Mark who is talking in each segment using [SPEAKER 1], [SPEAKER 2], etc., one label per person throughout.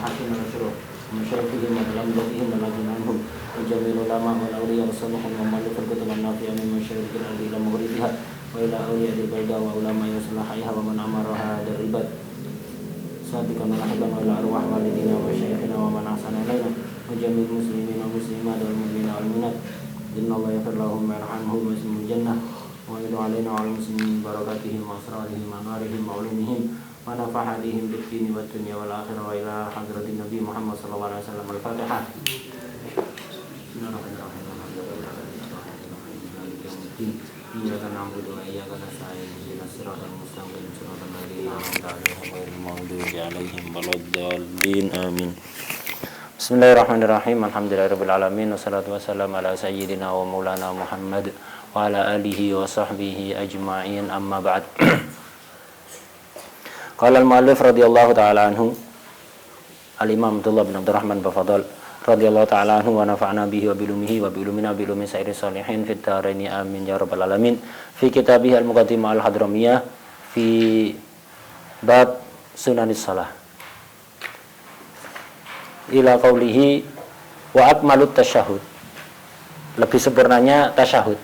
[SPEAKER 1] محاسن وشروع ومشايخهم وتلامذتهم والذين عنهم وجميع العلماء والأولياء والصالحين ومؤلف الكتب النافعة من مشارق الأرض إلى مغربها وإلى أولياء البلدة وعلماء وصلاحها ومن أمرها العباد صادقا ولحقا وإلى أرواح والدينا وشيخنا ومن أحسن إلينا وجميع المسلمين والمسلمات والمؤمنين والمؤمنات إن الله يغفر لهم ويرحمهم ويسلم الجنة ويدعو علينا وعلى المسلمين بركاتهم وأسرارهم وأنوارهم وعلومهم ونفعاتهم بالدين والدنيا والآخرة وإلى حضرة النبي محمد صلى الله عليه وسلم. الفاتحة. إياك نعبد وإياك نستعين اهدنا الصراط المستقيم صراط الذين أنعمت عليهم غير المغضوب عليهم ولا الضالين آمين. Bismillahirrahmanirrahim. Alhamdulillahirabbil alamin wassalatu wassalamu ala sayyidina wa maulana Muhammad wa ala alihi wa sahbihi ajma'in amma ba'd. Qala al-muallif radhiyallahu ta'ala anhu al-Imam Abdullah bin Abdurrahman Bafadal radhiyallahu ta'ala anhu wa nafa'na bihi wa bilumihi wa bilumina bilumi sairi salihin fid dharaini amin ya rabbal alamin. Fi kitabih al-muqaddimah al-hadramiyah fi bab sunanis salah ila qaulihi wa akmalut tasyahud. Lebih sempurnanya tasyahud.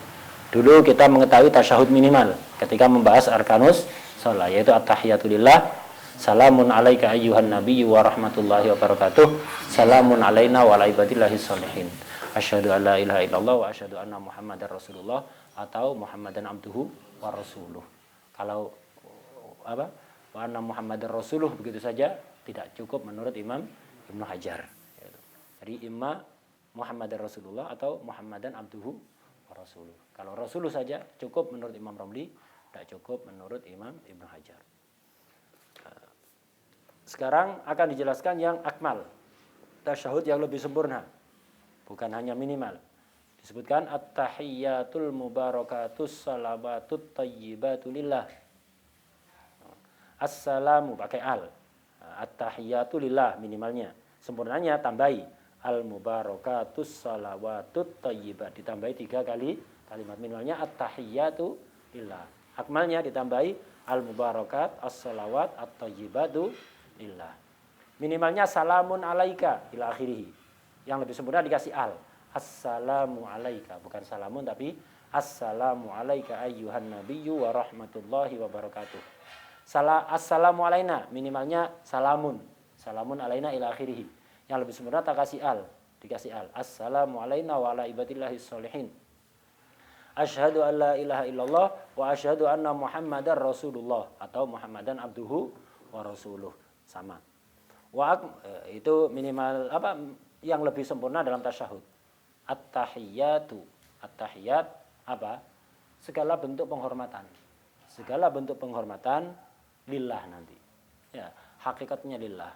[SPEAKER 1] Dulu kita mengetahui tasyahud minimal ketika membahas arkanus shalah, yaitu at-tahiyatu lillah, salamun alaika ayyuhan nabiyyu wa rahmatullahi wa barakatuh, salamun alaina wa ala ibadillahi sholihin, asyhadu an la ilaha illallah wa asyhadu anna muhammadar rasulullah, atau muhammadan abduhu wa rasuluh. Kalau wa anna muhammadar rasuluh begitu saja tidak cukup menurut Imam Ibnu Hajar. Jadi imma Muhammadar Rasulullah atau Muhammadan abduhu wa rasuluh. Kalau rasuluh saja cukup menurut Imam Ramli, tidak cukup menurut Imam Ibnu Hajar. Sekarang akan dijelaskan yang akmal, tasyahud yang lebih sempurna, bukan hanya minimal. Disebutkan at-tahiyyatul mubarakatus salabatut thayyibatu lillah. Assalamu pakai al. At-tahiyyatu lillah minimalnya. Sempurnanya tambahi al-mubarakatus salawatut thayyibat, ditambahi 3 kali kalimat. Minimalnya at-tahiyyatu lillah. Akmalnya ditambahi al-mubarakat as-salawat at-thayyibatu lillah. Minimalnya salamun alaika ila akhirih. Yang lebih sempurna dikasih al. Assalamu alaika, bukan salamun tapi assalamu alaika ayyuhan nabiyyu wa rahmatullahi wa barakatuh. Assalamu alaina minimalnya salamun alaina ila akhirih. Yang lebih sempurna tak kasih al, dikasih al. Assalamu alaina wa ala ibadillahi sholihin, asyhadu an la ilaha illallah wa asyhadu anna muhammadar rasulullah, atau muhammadan abduhu wa rasuluh, sama. Itu minimal yang lebih sempurna dalam tasyahud. At-tahiyyatu, at-tahiyyat segala bentuk penghormatan lillah nanti. Ya, hakikatnya lillah.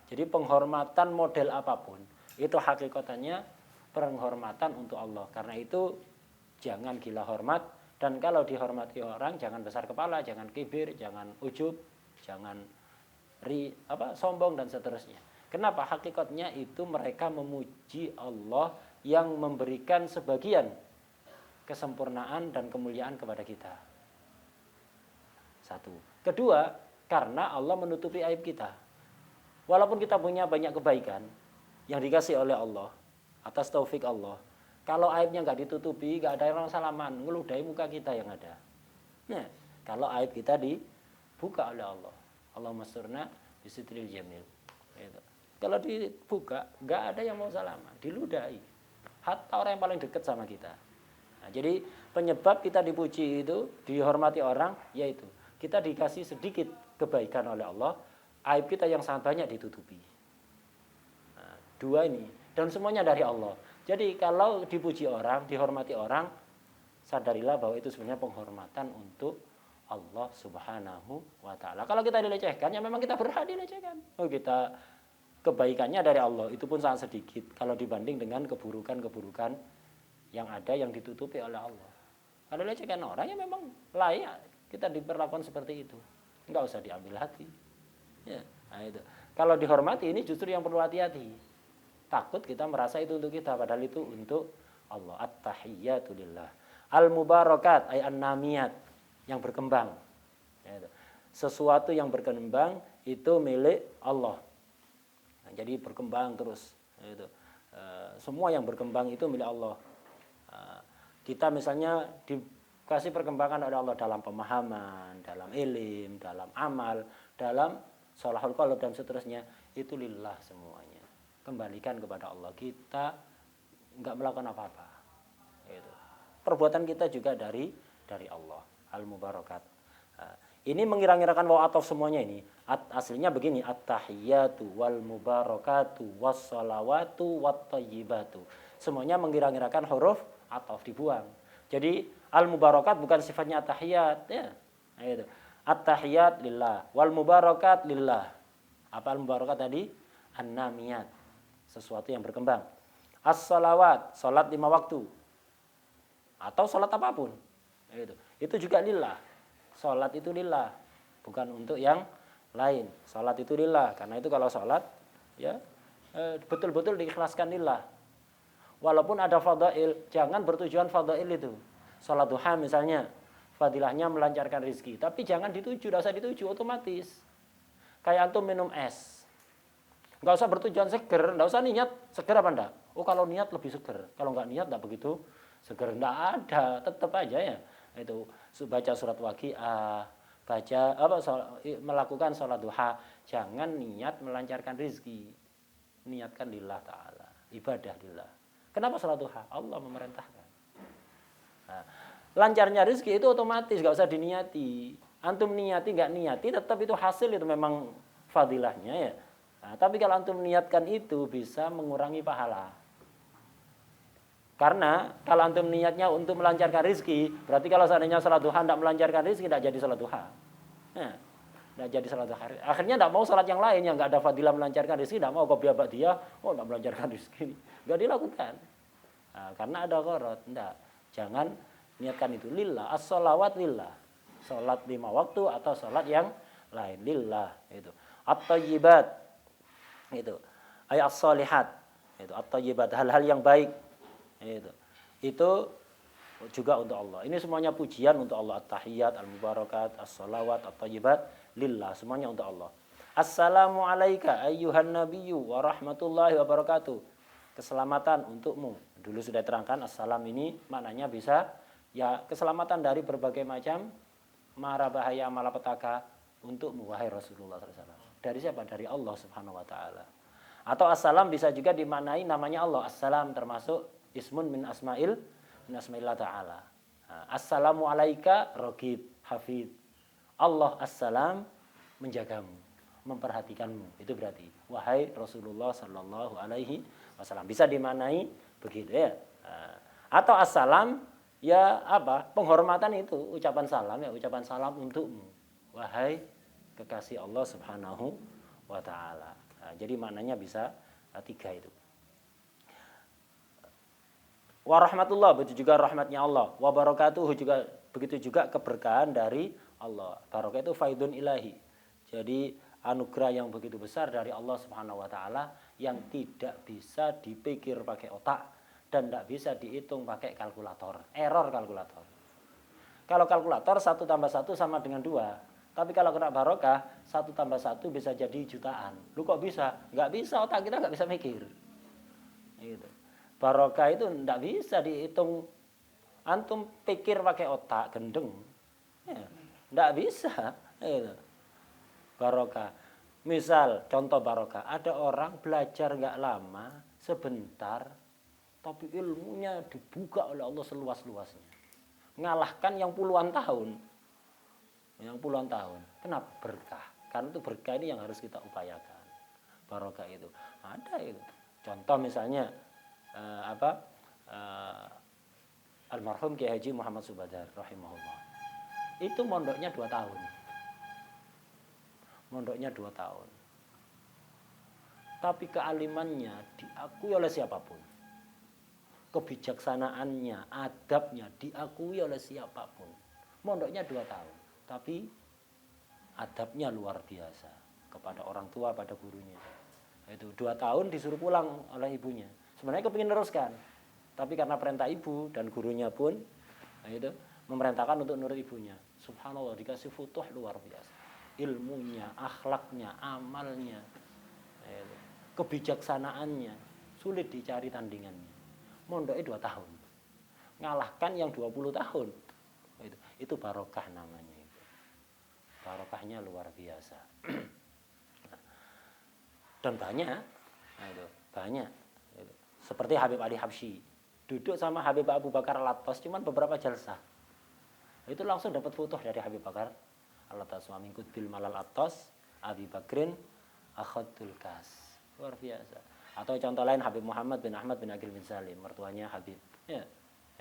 [SPEAKER 1] Jadi penghormatan model apapun itu hakikatannya penghormatan untuk Allah. Karena itu jangan gila hormat, dan kalau dihormati orang jangan besar kepala, jangan kibir, jangan ujub, jangan sombong dan seterusnya. Kenapa? Hakikatnya itu mereka memuji Allah yang memberikan sebagian kesempurnaan dan kemuliaan kepada kita. Satu. Kedua, karena Allah menutupi aib kita. Walaupun kita punya banyak kebaikan yang dikasih oleh Allah atas taufik Allah, kalau aibnya nggak ditutupi, nggak ada orang salaman, ngeludahi muka kita yang ada. Nah, kalau aib kita dibuka oleh Allah, Allahumma sturna bisitril jamil. Gitu. Kalau dibuka, nggak ada yang mau salaman, diludahi. Hatta orang yang paling dekat sama kita. Nah, jadi penyebab kita dipuji itu, dihormati orang, yaitu kita dikasih sedikit kebaikan oleh Allah, aib kita yang sangat banyak ditutupi. Nah, 2 ini, dan semuanya dari Allah. Jadi kalau dipuji orang, dihormati orang, sadarilah bahwa itu sebenarnya penghormatan untuk Allah Subhanahu wa ta'ala. Kalau kita dilecehkan, ya memang kita berhak dilecehkan. Kita kebaikannya dari Allah, itu pun sangat sedikit kalau dibanding dengan keburukan-keburukan yang ada yang ditutupi oleh Allah. Kalau dilecehkan orang, ya memang layak kita diperlakukan seperti itu. Enggak usah diambil hati. Ya, nah itu. Kalau dihormati ini justru yang perlu hati-hati. Takut kita merasa itu untuk kita, padahal itu untuk Allah. At-tahiyyatu lillah. Al-mubarakat ay an-namiyat, yang berkembang. Ya, itu. Sesuatu yang berkembang itu milik Allah. Jadi berkembang terus. Itu. Semua yang berkembang itu milik Allah. Kita misalnya dikasih perkembangan oleh Allah dalam pemahaman, dalam ilim, dalam amal, dalam sholahul qalb dan seterusnya, itu lillah semuanya. Kembalikan kepada Allah. Kita enggak melakukan apa-apa. Gitu. Perbuatan kita juga dari Allah. Al-mubarakat. Ini mengira-ngirakan waw ataf semuanya ini. Aslinya begini, at-tahiyyatu wal mubarakatu was-shalawatu wat-thayyibatu. Semuanya mengira-ngirakan huruf ataf dibuang. Jadi al-mubarakat bukan sifatnya at-tahiyyat ya. Nah, itu. At-tahiyyat lillah wal mubarakat lillah. Apa al-mubarakat tadi? An-namiyat. Sesuatu yang berkembang. As-shalawat, salat 5 waktu. Atau salat apapun. Itu juga lillah. Salat itu lillah, bukan untuk yang lain. Salat itu lillah, karena itu kalau salat ya betul-betul diikhlaskan lillah. Walaupun ada fadail, jangan bertujuan fadail itu. Salat duha misalnya, fadilahnya melancarkan rezeki, tapi jangan dituju, tidak usah dituju otomatis. Kayak antum minum es. Enggak usah bertujuan seger, enggak usah niat seger apa enggak. Oh kalau niat lebih seger, kalau enggak niat enggak begitu seger, enggak ada, tetap aja ya. Itu baca surat waqiah, baca melakukan sholat duha, jangan niat melancarkan rezeki, niatkan lillah taala, ibadah lillah. Kenapa sholat duha? Allah memerintahkan. Nah, lancarnya rezeki itu otomatis, nggak usah diniati. Antum niati nggak niati, tetap itu hasil itu memang fadilahnya ya. Nah, tapi kalau antum niatkan itu bisa mengurangi pahala. Karena kalau antum niatnya untuk melancarkan rezeki, berarti kalau seandainya salat duha tidak melancarkan rezeki, tidak jadi salat duha. Nah, tidak jadi salat duha. Akhirnya tidak mau salat yang lain yang nggak ada fadilah melancarkan rezeki, tidak mau qobliyah ba'diyah, oh tidak melancarkan rezeki, nggak dilakukan. Nah, karena ada gharad, tidak. Jangan niatkan itu lillah, as-shalawat lillah. Salat 5 waktu atau salat yang lain lillah itu. At-thayyibat itu. Ayat as-shalihat itu at-thayyibat, hal-hal yang baik. Itu juga untuk Allah. Ini semuanya pujian untuk Allah. At-tahiyyat, al-mubarakat, as-salawat, at-thayyibat lillah, semuanya untuk Allah. Assalamu alayka ayyuhan nabiyyu wa rahmatullahi wa barakatuh. Keselamatan untukmu. Dulu sudah terangkan assalam ini maknanya bisa ya keselamatan dari berbagai macam mara bahaya malapetaka untukmu wahai Rasulullah SAW. Dari siapa? Dari Allah Subhanahu wa taala. Atau assalam bisa juga dimaknai namanya Allah. Assalam termasuk ismun min asma'illah ta'ala. Assalamu alaika raqib hafid. Allah assalam menjagamu, memperhatikanmu. Itu berarti wahai Rasulullah sallallahu alaihi wasallam. Bisa dimaknai begitu ya. Atau assalam ya apa? Penghormatan itu ucapan salam ya, ucapan salam untukmu. Wahai kekasih Allah Subhanahu wa taala. Jadi maknanya bisa 3 itu. Wa rahmatullah, begitu juga rahmatnya Allah. Wa barakatuh juga begitu juga keberkahan dari Allah. Barakah itu faidun ilahi. Jadi anugerah yang begitu besar dari Allah Subhanahu wa taala yang tidak bisa dipikir pakai otak dan tidak bisa dihitung pakai kalkulator. Error kalkulator. Kalau kalkulator 1 tambah 1 sama dengan 2. Tapi kalau kena barokah 1 tambah 1 bisa jadi jutaan. Lu kok bisa? Enggak bisa, otak kita enggak bisa mikir. Gitu. Barokah itu tidak bisa dihitung. Antum pikir pakai otak gendeng, ya, tidak bisa. Barokah. Misal contoh barokah, ada orang belajar nggak lama, sebentar, tapi ilmunya dibuka oleh Allah seluas-luasnya, ngalahkan yang puluhan tahun. Kenapa? Berkah. Karena itu berkah ini yang harus kita upayakan. Barokah itu ada itu. Contoh misalnya almarhum Kiai Haji Muhammad Subadar rahimahullah. Itu mondoknya 2 tahun. Tapi kealimannya diakui oleh siapapun. Kebijaksanaannya, adabnya diakui oleh siapapun. Mondoknya 2 tahun, tapi adabnya luar biasa kepada orang tua, pada gurunya. Itu 2 tahun disuruh pulang oleh ibunya. Sebenarnya kepingin teruskan, tapi karena perintah ibu dan gurunya pun itu memerintahkan untuk nurut ibunya. Subhanallah, dikasih futuh luar biasa. Ilmunya, akhlaknya, amalnya. kebijaksanaannya sulit dicari tandingannya. Mondoknya 2 tahun. Ngalahkan yang 20 tahun. Itu barokah namanya itu. Barokahnya luar biasa. Dan banyak. Nah, itu banyak. Seperti Habib Ali Habsyi. Duduk sama Habib Abu Bakar Al-Attas cuman beberapa jalsah. Itu langsung dapat foto dari Habib Bakar Al-Attas wa min qutbil malal Attas Abi Bakrin akhadul kas. Luar biasa. Atau contoh lain Habib Muhammad bin Ahmad bin Aqil bin Salim, mertuanya Habib. Ya,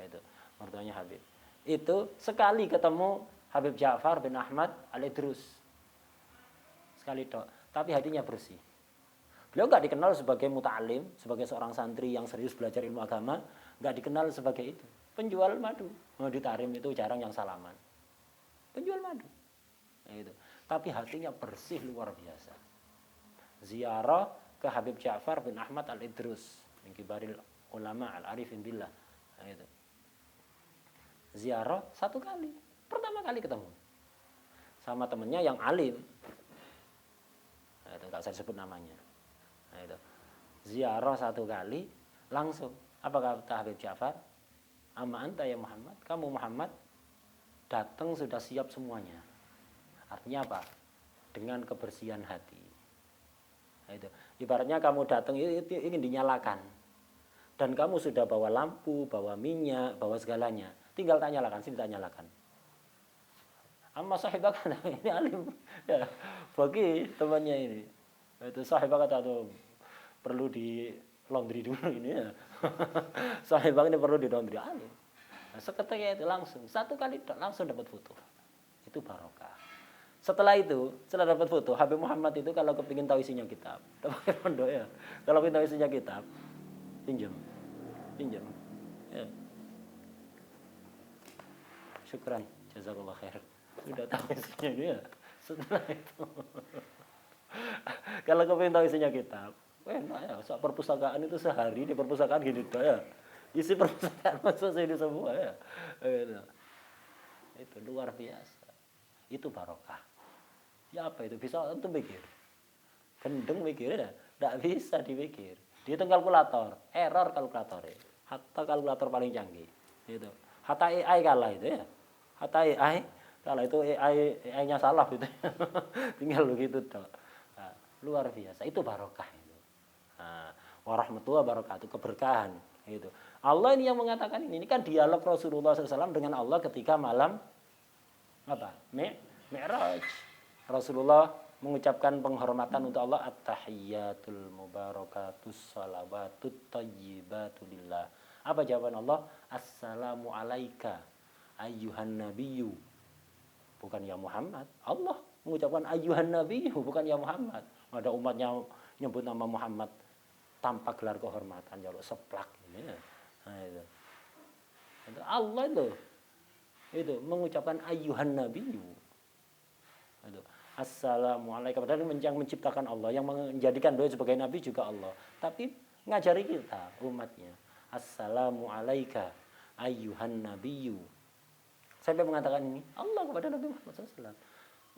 [SPEAKER 1] itu mertuanya Habib. Itu sekali ketemu Habib Ja'far bin Ahmad Al-Idrus. Sekali tok, tapi hatinya bersih. Beliau nggak dikenal sebagai muta'alim, sebagai seorang santri yang serius belajar ilmu agama, nggak dikenal sebagai itu. Penjual madu. Di Tarim itu jarang yang salaman. Penjual madu. Nah, itu. Tapi hatinya bersih luar biasa. Ziarah ke Habib Ja'far bin Ahmad Al-Idrus, min kibaril ulama al-arifin billah. Nah, itu. Ziarah 1 kali. Pertama kali ketemu. Sama temennya yang alim. Nah, itu nggak usah disebut namanya. Nah, itu. Ziarah 1 kali langsung. Apa kata Habib Ja'far? Amma anta ya Muhammad, kamu Muhammad datang sudah siap semuanya. Artinya apa? Dengan kebersihan hati. Nah, itu. Ibaratnya kamu datang itu ingin dinyalakan. Dan kamu sudah bawa lampu, bawa minyak, bawa segalanya. Tinggal tak nyalakan, sini tak nyalakan. Amma sahibah ini alim. Ya, bagi temannya ini. Itu sahibah kata tuh perlu di laundry dulu ini ya. Sahibah ini perlu di laundry alim. Nah, seketika itu langsung 1 kali langsung dapat foto. Itu barokah. Setelah dapat foto, Habib Muhammad itu kalau kepingin tahu isinya kitab, pakai pondok ya. Kalau kepingin tahu isinya kitab, pinjam. Ya. Syukran, jazakallah khair. Sudah tahu isinya ini ya. Setelah itu, kalau kepingin tahu isinya kitab, enak ya. Soal perpustakaan itu sehari di perpustakaan gini ya. Isi perpustakaan masuk sini semua ya. Itu luar biasa. Itu barokah. Ya apa itu? Bisa untuk mikir. Gendeng mikirnya, tidak bisa dipikir. Dihitung kalkulator, error kalkulatornya. Hatta kalkulator paling canggih. Itu. Hatta AI kalah itu ya. Hatta AI kalah itu AI-nya salah gitu. Tinggal begitu toh. Nah, luar biasa. Itu barokah itu. Nah, warahmatullahi wabarakatuh, keberkahan itu. Allah ini yang mengatakan ini kan dialog Rasulullah SAW dengan Allah ketika malam apa? Mi'raj. Rasulullah mengucapkan penghormatan untuk Allah, at-tahiyyatul mubarakatus salawatut thayyibatu lillah. Apa jawaban Allah? Assalamu alayka ayyuhan nabiyyu. Bukan ya Muhammad. Allah mengucapkan ayyuhan nabiyyu, bukan ya Muhammad. Ada umatnya nyebut nama Muhammad tanpa gelar kehormatan, jaluk seplak ini. Nah, itu. Allah itu mengucapkan ayyuhan nabiyyu. Itu. Assalamualaikum. Padahal yang menciptakan Allah, yang menjadikan beliau sebagai nabi juga Allah. Tapi ngajari kita umatnya. Assalamualaikum ayyuhan nabiyyu. Sampai mengatakan ini Allah kepada Nabi Muhammad SAW.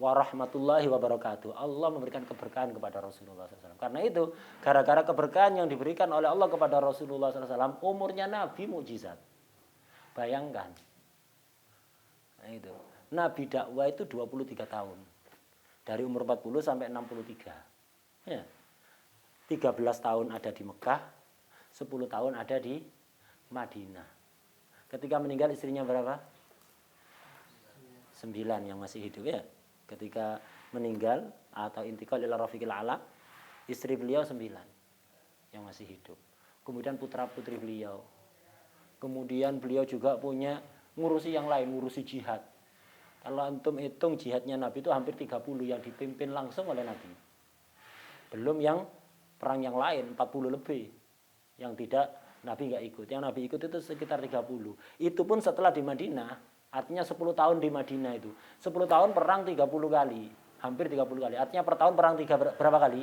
[SPEAKER 1] Warahmatullahi wabarakatuh. Allah memberikan keberkahan kepada Rasulullah SAW. Karena itu, gara-gara keberkahan yang diberikan oleh Allah kepada Rasulullah SAW, umurnya Nabi mukjizat. Bayangkan. Nah, itu. Nabi dakwah itu 23 tahun. Dari umur 40 sampai 63. Ya. 13 tahun ada di Mekah, 10 tahun ada di Madinah. Ketika meninggal istrinya berapa? 9 yang masih hidup ya. Ketika meninggal atau intikal ila rafiqil a'la, istri beliau 9 yang masih hidup. Kemudian putra-putri beliau. Kemudian beliau juga punya ngurusi yang lain, ngurusi jihad. Kalau antum hitung jihadnya Nabi itu hampir 30 yang dipimpin langsung oleh Nabi. Belum yang perang yang lain 40 lebih. Yang tidak Nabi nggak ikut. Yang Nabi ikut itu sekitar 30. Itu pun setelah di Madinah, artinya 10 tahun di Madinah itu. 10 tahun perang 30 kali. Hampir 30 kali. Artinya per tahun perang berapa kali?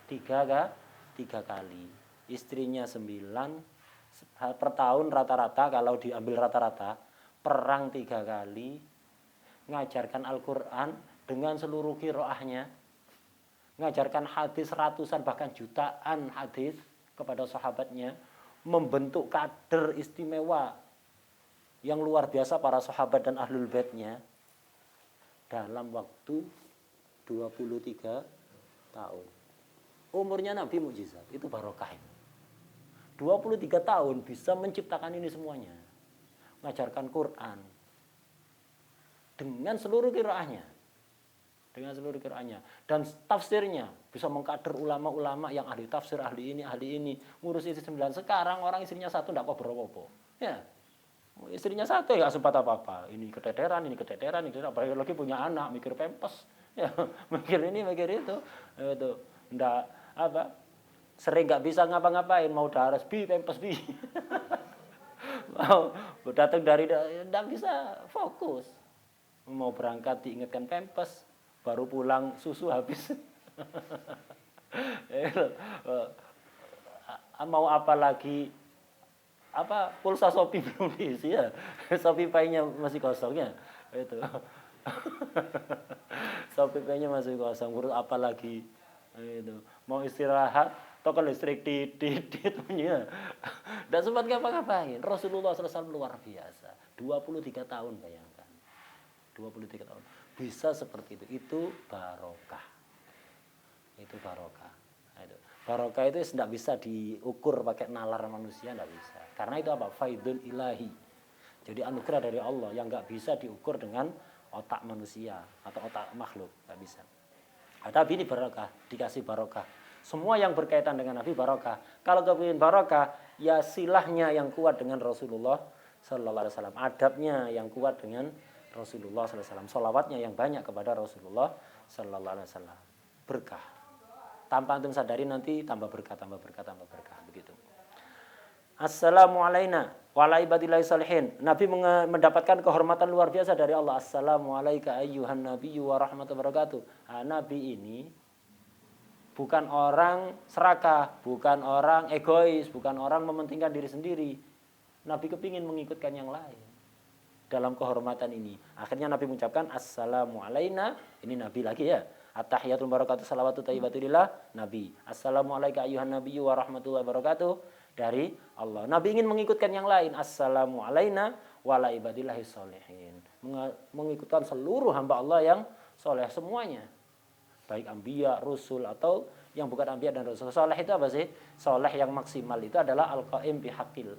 [SPEAKER 1] 3 kali. Istrinya 9. Per tahun rata-rata kalau diambil rata-rata perang 3 kali, ngajarkan Al-Quran dengan seluruh qiraahnya. ngajarkan hadis ratusan bahkan jutaan hadis kepada sahabatnya, membentuk kader istimewa yang luar biasa para sahabat dan ahlul baitnya dalam waktu 23 tahun. Umurnya Nabi mukjizat, itu barokah. 23 tahun bisa menciptakan ini semuanya. Mengajarkan Quran dengan seluruh qiraahnya. Dengan seluruh qiraahnya dan tafsirnya, bisa mengkader ulama-ulama yang ahli tafsir, ahli ini, ngurus istri 9. Sekarang orang istrinya satu enggak apa-apa. Ya. Istrinya satu ya sempat apa-apa. Ini keteteran, apalagi lagi punya anak, mikir pempes. Ya, mikir ini, mikir itu. Itu enggak apa? Sering enggak bisa ngapa-ngapain, mau daras pempes mau datang dari enggak bisa fokus. Mau berangkat diingatkan pempes, baru pulang susu habis. Mau apa lagi? Pulsa Shopee belum diisi ya. Shopee Pay-nya masih kosong ya. Itu. Shopee Pay-nya masih kosong. Urus apa lagi? Itu. Mau istirahat, token listrik titit punya. Dan sempat ngapa-ngapain. Rasulullah SAW luar biasa. 23 tahun bayangkan. 23 tahun. Bisa seperti itu. Itu barokah. Itu barokah. Itu. Barokah itu tidak bisa diukur pakai nalar manusia, tidak bisa. Karena itu apa? Faidun ilahi. Jadi anugerah dari Allah yang nggak bisa diukur dengan otak manusia atau otak makhluk, nggak bisa. Tapi ini barokah, dikasih barokah. Semua yang berkaitan dengan Nabi barokah. Kalau kepingin barokah, ya silahnya yang kuat dengan Rasulullah Sallallahu Alaihi Wasallam, adabnya yang kuat dengan Rasulullah Sallallahu Alaihi Wasallam, sholawatnya yang banyak kepada Rasulullah Sallallahu Alaihi Wasallam. Berkah. Tanpa antum sadari nanti tambah berkah begitu. Assalamualaikum warahmatullahi wabarakatuh. Nabi mendapatkan kehormatan luar biasa dari Allah. Assalamualaikum ayyuhan nabiyyu wa rahmatullahi wabarakatuh. Nabi ini bukan orang serakah, bukan orang egois, bukan orang mementingkan diri sendiri. Nabi kepingin mengikutkan yang lain dalam kehormatan ini. Akhirnya Nabi mengucapkan Assalamualaikum. Ini Nabi lagi ya. At-tahiyatul barakatuh salawatu thayyibatullillah. Nabi. Assalamualaikum ayyuhan nabiyyu wa rahmatullahi wabarakatuh. Dari Allah. Nabi ingin mengikutkan yang lain. Assalamualaikum wa ala ibadillahi sholihin. Mengikutkan seluruh hamba Allah yang soleh semuanya. Baik anbiya, rasul atau yang bukan anbiya dan rasul. Soleh itu apa sih? Soleh yang maksimal itu adalah al-qaim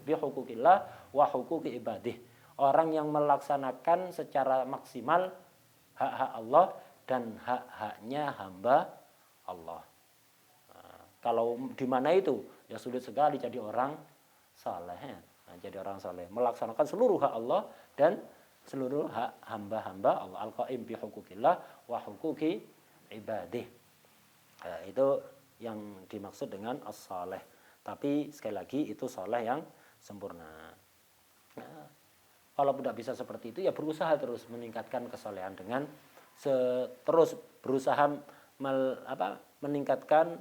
[SPEAKER 1] bihukukillah wa hukuki ibadih. Orang yang melaksanakan secara maksimal hak-hak Allah dan hak-haknya hamba Allah. Kalau di mana itu ya sulit sekali jadi orang saleh. Jadi orang saleh melaksanakan seluruh hak Allah dan seluruh hak hamba-hamba Allah. Al-qaim bi hukukillah wa hukuki ibadih. Itu yang dimaksud dengan as-saleh. Tapi sekali lagi itu saleh yang sempurna. Kalau tidak bisa seperti itu ya berusaha terus meningkatkan kesolehan dengan terus berusaha meningkatkan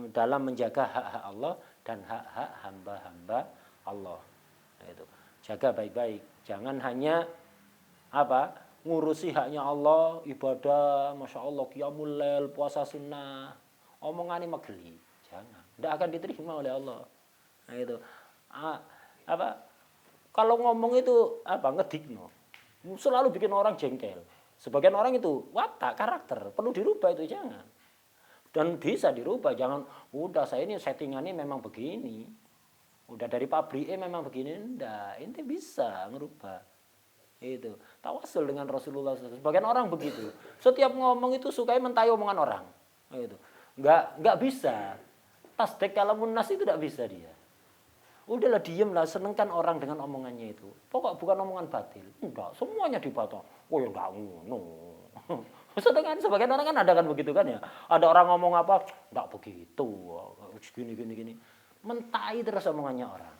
[SPEAKER 1] dalam menjaga hak-hak Allah dan hak-hak hamba-hamba Allah. Itu. Jaga baik-baik. Jangan hanya ngurusi haknya Allah, ibadah, masya Allah, qiyamul lail, puasa sunnah, omongannya megeli. Jangan. Tidak akan diterima oleh Allah. Nah itu. Kalau ngomong itu ngedikno. Selalu bikin orang jengkel. Sebagian orang itu watak, karakter, perlu dirubah itu jangan. Dan bisa dirubah, jangan udah saya ini settingannya memang begini. Udah dari pabriknya memang begini, enggak. Ini bisa ngerubah. Itu. Tawasul dengan Rasulullah SAW. Sebagian orang begitu. Setiap ngomong itu sukai mentai omongan orang. Itu. Enggak bisa. Tasdek kalamun nas itu enggak bisa dia. Udahlah diemlah, senengkan orang dengan omongannya itu. Pokok bukan omongan batil. Enggak, semuanya dibatal. Oh ya enggak ngono. Sedangkan sebagian orang kan ada kan begitu kan ya. Ada orang ngomong apa, enggak begitu. Gini. Mentai terus omongannya orang.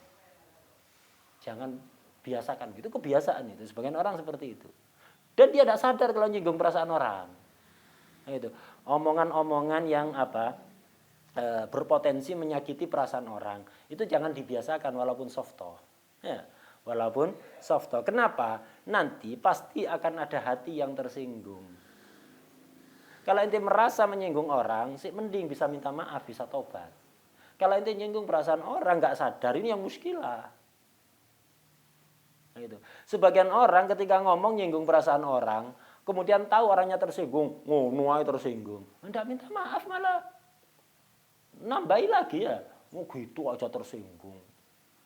[SPEAKER 1] Jangan biasakan gitu, kebiasaan itu. Sebagian orang seperti itu. Dan dia tidak sadar kalau nyinggung perasaan orang. Nah, itu. Omongan-omongan yang berpotensi menyakiti perasaan orang. Itu jangan dibiasakan walaupun softo. Ya, walaupun softo. Kenapa? Nanti pasti akan ada hati yang tersinggung. Kalau ente merasa menyinggung orang, sih mending bisa minta maaf, bisa tobat. Kalau ente nyinggung perasaan orang nggak sadar, ini yang muskilah. Gitu. Sebagian orang ketika ngomong nyinggung perasaan orang, kemudian tahu orangnya tersinggung, nuai tersinggung, hendak minta maaf malah nambahi lagi ya, gitu aja tersinggung,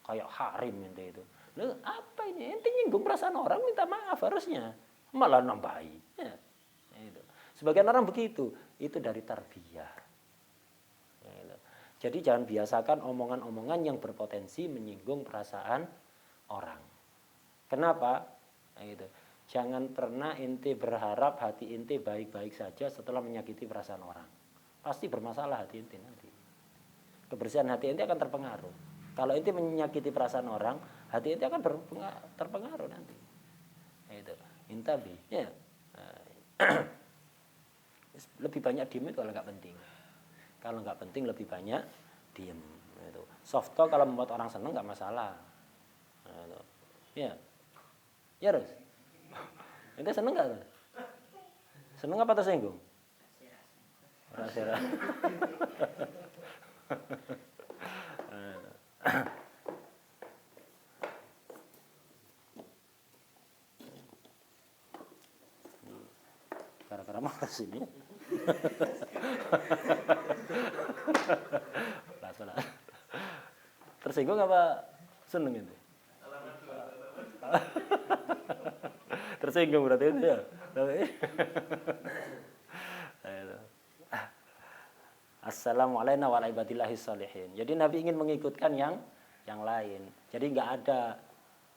[SPEAKER 1] kayak harim ente itu. Loh, apa ini? Ente nyinggung perasaan orang minta maaf harusnya, malah nambahi. Ya, itu. Sebagian orang begitu, itu dari tarbiyah. Ya, jadi jangan biasakan omongan-omongan yang berpotensi menyinggung perasaan orang. Kenapa? Nah, gitu. Jangan pernah ente berharap hati ente baik-baik saja setelah menyakiti perasaan orang. Pasti bermasalah hati ente nanti. Kebersihan hati ente akan terpengaruh. Kalau ente menyakiti perasaan orang, hati ente akan terpengaruh nanti. Nah, itu. Intabi. Ya. Lebih banyak diem itu kalau nggak penting. Kalau nggak penting lebih banyak diem. Itu. Soft talk kalau membuat orang senang nggak masalah. Nah, itu. Ya. Ya, Rus. Ente seneng gak, Rus? Seneng apa tersinggung? Rasa. Gara-gara malas ini. Pelan-pelan. Tersinggung apa seneng itu? Tersinggung berarti itu ya. Assalamualaikum warahmatullahi wabarakatuh. Jadi Nabi ingin mengikutkan yang lain. Jadi nggak ada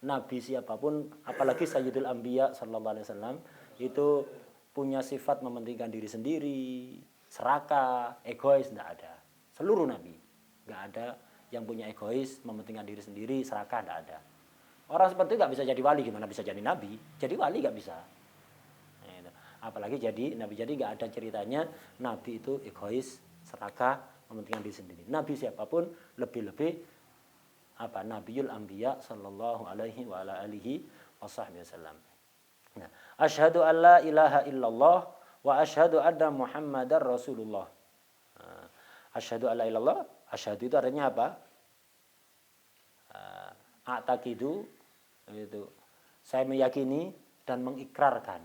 [SPEAKER 1] Nabi siapapun, apalagi Sayyidul Anbiya sallallahu alaihi wasallam itu punya sifat mementingkan diri sendiri, serakah, egois, nggak ada. Seluruh Nabi nggak ada yang punya egois, mementingkan diri sendiri, serakah, nggak ada. Orang seperti itu nggak bisa jadi wali, gimana bisa jadi nabi? Jadi wali nggak bisa. Apalagi jadi nabi, jadi nggak ada ceritanya nabi itu egois, serakah, mementingkan diri sendiri. Nabi siapapun lebih-lebih apa? Nabiul Anbiya sallallahu alaihi wa ala alihi wasallam. Nah, asyhadu an la ilaha illallah wa asyhadu anna Muhammadar Rasulullah. Asyhadu an la ilallah, asyhadu itu artinya apa? A'taqidu itu saya meyakini dan mengikrarkan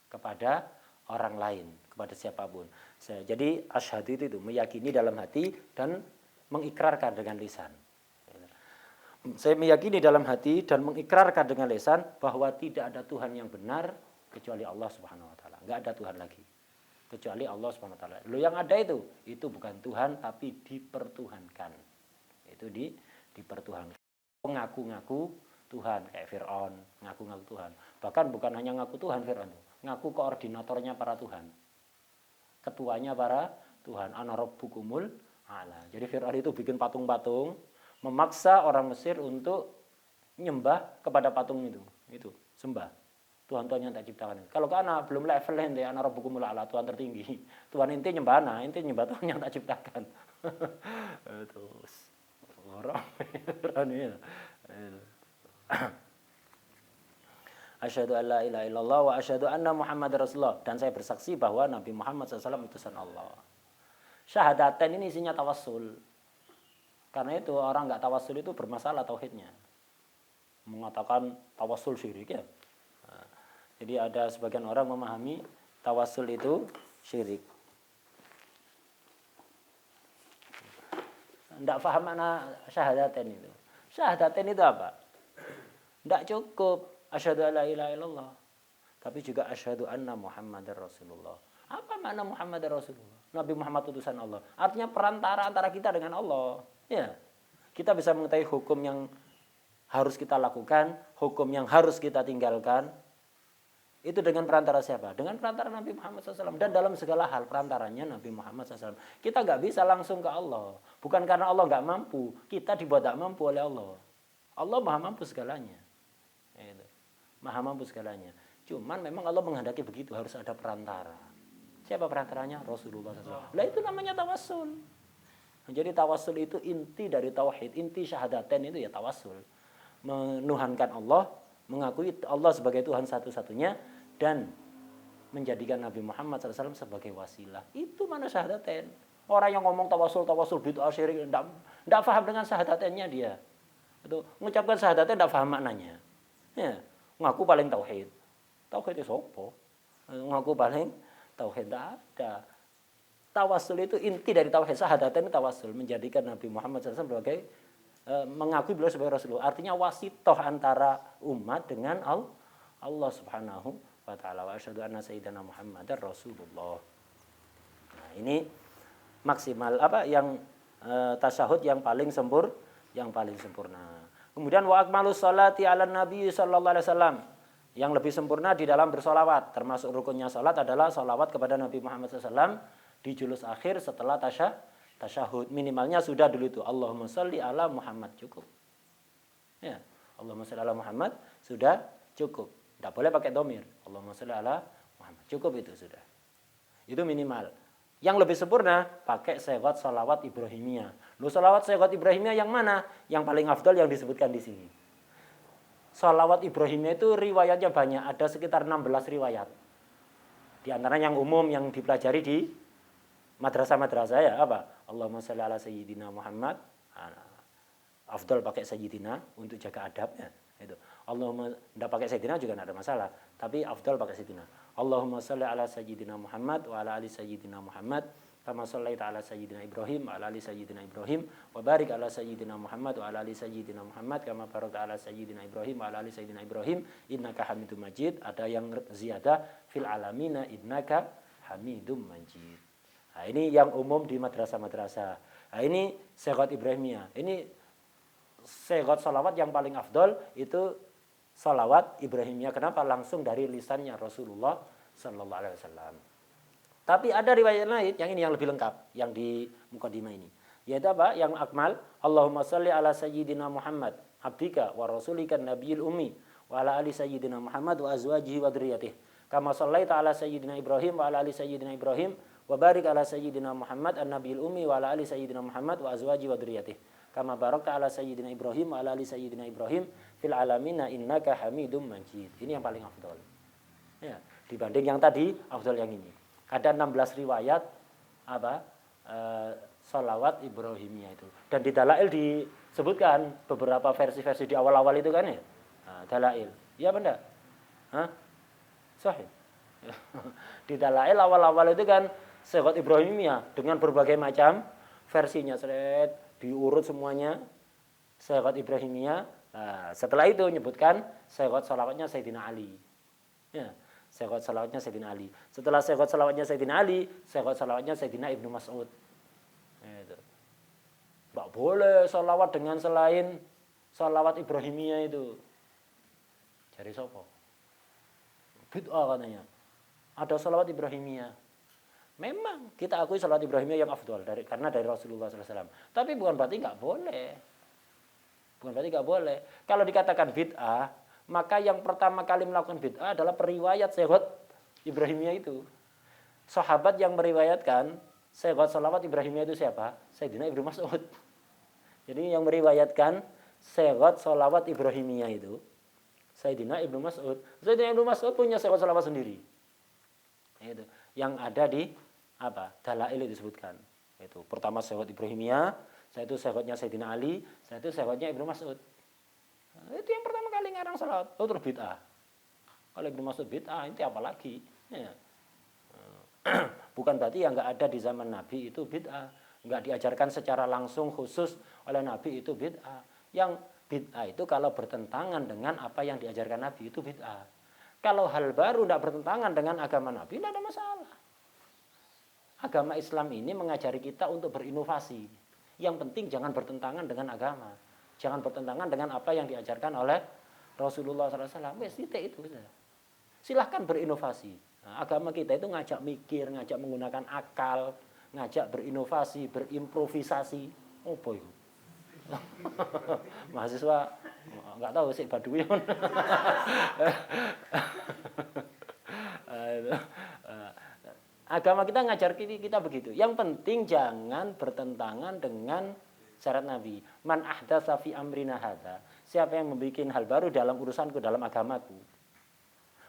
[SPEAKER 1] kepada orang lain, kepada siapapun. Jadi asyhadu itu meyakini dalam hati dan mengikrarkan dengan lisan. Saya meyakini dalam hati dan mengikrarkan dengan lisan bahwa tidak ada Tuhan yang benar kecuali Allah Subhanahu wa taala. Enggak ada Tuhan lagi kecuali Allah Subhanahu wa taala. Lo yang ada itu bukan Tuhan tapi dipertuhankan. Itu dipertuhankan. Ngaku-ngaku Tuhan kayak Fir'aun, ngaku-ngaku Tuhan. Bahkan bukan hanya ngaku Tuhan Fir'aun, ngaku koordinatornya para Tuhan. Ketuanya para Tuhan, ana rabbukumul a'la. Jadi Fir'aun itu bikin patung-patung, memaksa orang Mesir untuk nyembah kepada patung itu. Itu, sembah. Tuhan-Tuhan yang tak ciptakan. Kalau kana belum level ente ana rabbukumul a'la, Tuhan tertinggi. Tuhan inti nyembah ana, inti nyembah Tuhan yang tak ciptakan. Terus orang ini. Asyhadu an la ilaha illallah wa asyhadu anna Muhammadar Rasulullah, dan saya bersaksi bahwa Nabi Muhammad SAW utusan Allah. Syahadaten ini isinya tawassul. Karena itu orang nggak tawassul itu bermasalah tauhidnya. Mengatakan tawassul syirik ya. Nah, jadi ada sebagian orang memahami tawassul itu syirik. Nggak paham makna syahadaten itu. Syahadaten itu apa? Nggak cukup asyhadu alla ilaha illallah, tapi juga asyhadu anna Muhammadar Rasulullah. Apa makna Muhammadar Rasulullah? Nabi Muhammad utusan Allah. Artinya perantara antara kita dengan Allah. Ya. Kita bisa mengetahui hukum yang harus kita lakukan, hukum yang harus kita tinggalkan. Itu dengan perantara siapa? Dengan perantara Nabi Muhammad SAW. Dan dalam segala hal perantaranya Nabi Muhammad SAW. Kita nggak bisa langsung ke Allah. Bukan karena Allah nggak mampu. Kita dibuat tak mampu oleh Allah. Allah maha mampu segalanya. Maha mampu segalanya. Cuman memang Allah menghendaki begitu. Harus ada perantara. Siapa perantaranya? Rasulullah SAW. Lah itu namanya tawassul. Jadi tawassul itu inti dari tauhid. Inti syahadaten itu ya tawassul. Menuhankan Allah. Mengakui Allah sebagai Tuhan satu-satunya. Dan menjadikan Nabi Muhammad SAW sebagai wasilah. Itu mana syahadatain. Orang yang ngomong tawasul bid'ah syirik enggak paham dengan syahadatennya dia. Itu mengucapkan syahadatain enggak paham maknanya. Ya, ngaku paling tauhid. Tauhid itu apa? Ngaku paling tauhid enggak ada. Tawasul itu inti dari tauhid. Syahadatain itu tawasul, menjadikan Nabi Muhammad SAW sebagai mengakui beliau sebagai Rasulullah. Artinya wasitoh antara umat dengan Allah Subhanahu wa ta'ala. Wa asyhadu anna sayyidana Muhammadar Rasulullah. Nah, ini maksimal yang tasyahud yang paling sempurna. Kemudian wa akmalus sholati 'alan nabi sallallahu alaihi wasallam. Yang lebih sempurna di dalam bersolawat, termasuk rukunnya salat adalah solawat kepada Nabi Muhammad SAW di julus akhir setelah tasyahud. Minimalnya sudah dulu itu Allahumma sholli ala Muhammad, cukup. Ya, Allahumma sholli ala Muhammad sudah cukup. Tidak boleh pakai domir. Allahumma sholli ala Muhammad, cukup itu sudah. Itu minimal. Yang lebih sempurna pakai syahadat salawat Ibrahimiyah. Lu salawat syahadat Ibrahimiyah yang mana? Yang paling afdal yang disebutkan di sini. Salawat Ibrahimiyah itu riwayatnya banyak, ada sekitar 16 riwayat. Di antaranya yang umum yang dipelajari di madrasah-madrasah ya apa? Allahumma shalli ala sayyidina Muhammad. Afdal pakai sayyidina untuk jaga adabnya. Itu. Allahumma enggak pakai sayyidina juga enggak ada masalah, tapi afdal pakai sayyidina. Allahumma shalli ala sayyidina Muhammad wa ala ali sayyidina Muhammad kama shallaita ala sayyidina Ibrahim wa ala ali sayyidina Ibrahim wa barik ala sayyidina Muhammad wa ala ali sayyidina Muhammad kama barakta ala sayyidina Ibrahim wa ala ali sayyidina Ibrahim innaka Hamidum Majid. Ada yang ziyadah fil alamina innaka Hamidum Majid. Nah, ini yang umum di madrasah-madrasah. Nah, ini syahadat Ibrahimiyah. Ini syahadat salawat yang paling afdol itu salawat Ibrahimiyah. Kenapa? Langsung dari lisannya Rasulullah Sallallahu Alaihi Wasallam. Tapi ada riwayat lain yang ini yang lebih lengkap yang di mukadimah ini. Yaitu apa? Yang akmal. Allahumma salli ala sayyidina Muhammad abdika wa rasulika nabiyil ummi wa ala ali sayyidina Muhammad wa azwajihi wa dzurriyyatihi. Kama shallaita ala sayyidina Ibrahim wa ala ali sayyidina Ibrahim wa barik ala sayyidina Muhammad an-nabiyil ummi wa ala ali sayyidina Muhammad wa azwajihi wa dzurriyyatihi. Kama barakta ala sayyidina Ibrahim wa ala ali sayyidina Ibrahim fil alamina innaka Hamidum Majid. Ini yang paling afdal. Ya, dibanding yang tadi afdal yang ini. Ada 16 riwayat salawat Ibrahimiyah itu. Dan di dalail disebutkan beberapa versi-versi di awal-awal itu kan ya. Nah, dalail. Iya benar? Hah? Sahih. Di dalail awal-awal itu kan syahadat Ibrahimiyah dengan berbagai macam versinya, diurut semuanya syahadat Ibrahimiyah. Nah, setelah itu menyebutkan syahadat salawatnya Sayyidina Ali. Ya, syahadat salawatnya Sayyidina Ali. Setelah syahadat salawatnya Sayyidina Ali, syahadat salawatnya Sayyidina Ibnu Mas'ud. Itu. Enggak boleh salawat dengan selain salawat Ibrahimiyah itu. Cari sapa? Bid'ah katanya. Ada salawat Ibrahimiyah. Memang kita akui salawat Ibrahimiyah yang afdal karena dari Rasulullah SAW. Tapi bukan berarti nggak boleh. Bukan berarti nggak boleh. Kalau dikatakan bid'ah, maka yang pertama kali melakukan bid'ah adalah periwayat syahadat Ibrahimiyah itu. Sahabat yang meriwayatkan syahadat salawat Ibrahimiyah itu siapa? Sayyidina Ibnu Mas'ud. Jadi yang meriwayatkan syahadat salawat Ibrahimiyah itu Sayyidina Ibnu Mas'ud. Sayyidina Ibnu Mas'ud punya syahadat salawat sendiri. Itu yang ada di dalail disebutkan. Itu pertama syahadat Ibrahimiyah, setelah itu syahadatnya Sayyidina Ali, setelah itu syahadatnya Ibnu Mas'ud. Nah, itu yang pertama kali ngarang salat. Oh, terus bid'ah. Kalau Ibnu Mas'ud bid'ah, itu apa lagi? Ya. Bukan berarti yang nggak ada di zaman Nabi itu bid'ah, nggak diajarkan secara langsung khusus oleh Nabi itu bid'ah. Yang bid'ah itu kalau bertentangan dengan apa yang diajarkan Nabi itu bid'ah. Kalau hal baru tidak bertentangan dengan agama Nabi, tidak ada masalah. Agama Islam ini mengajari kita untuk berinovasi. Yang penting jangan bertentangan dengan agama. Jangan bertentangan dengan apa yang diajarkan oleh Rasulullah SAW. Wes titik itu. Silahkan berinovasi. Nah, agama kita itu ngajak mikir, ngajak menggunakan akal, ngajak berinovasi, berimprovisasi. Oh boy. Mahasiswa nggak tahu sih Baduy. Agama kita ngajar kita begitu. Yang penting jangan bertentangan dengan syarat Nabi. Man ahdatsa fi amrina hadza. Siapa yang membuat hal baru dalam urusanku, dalam agamaku.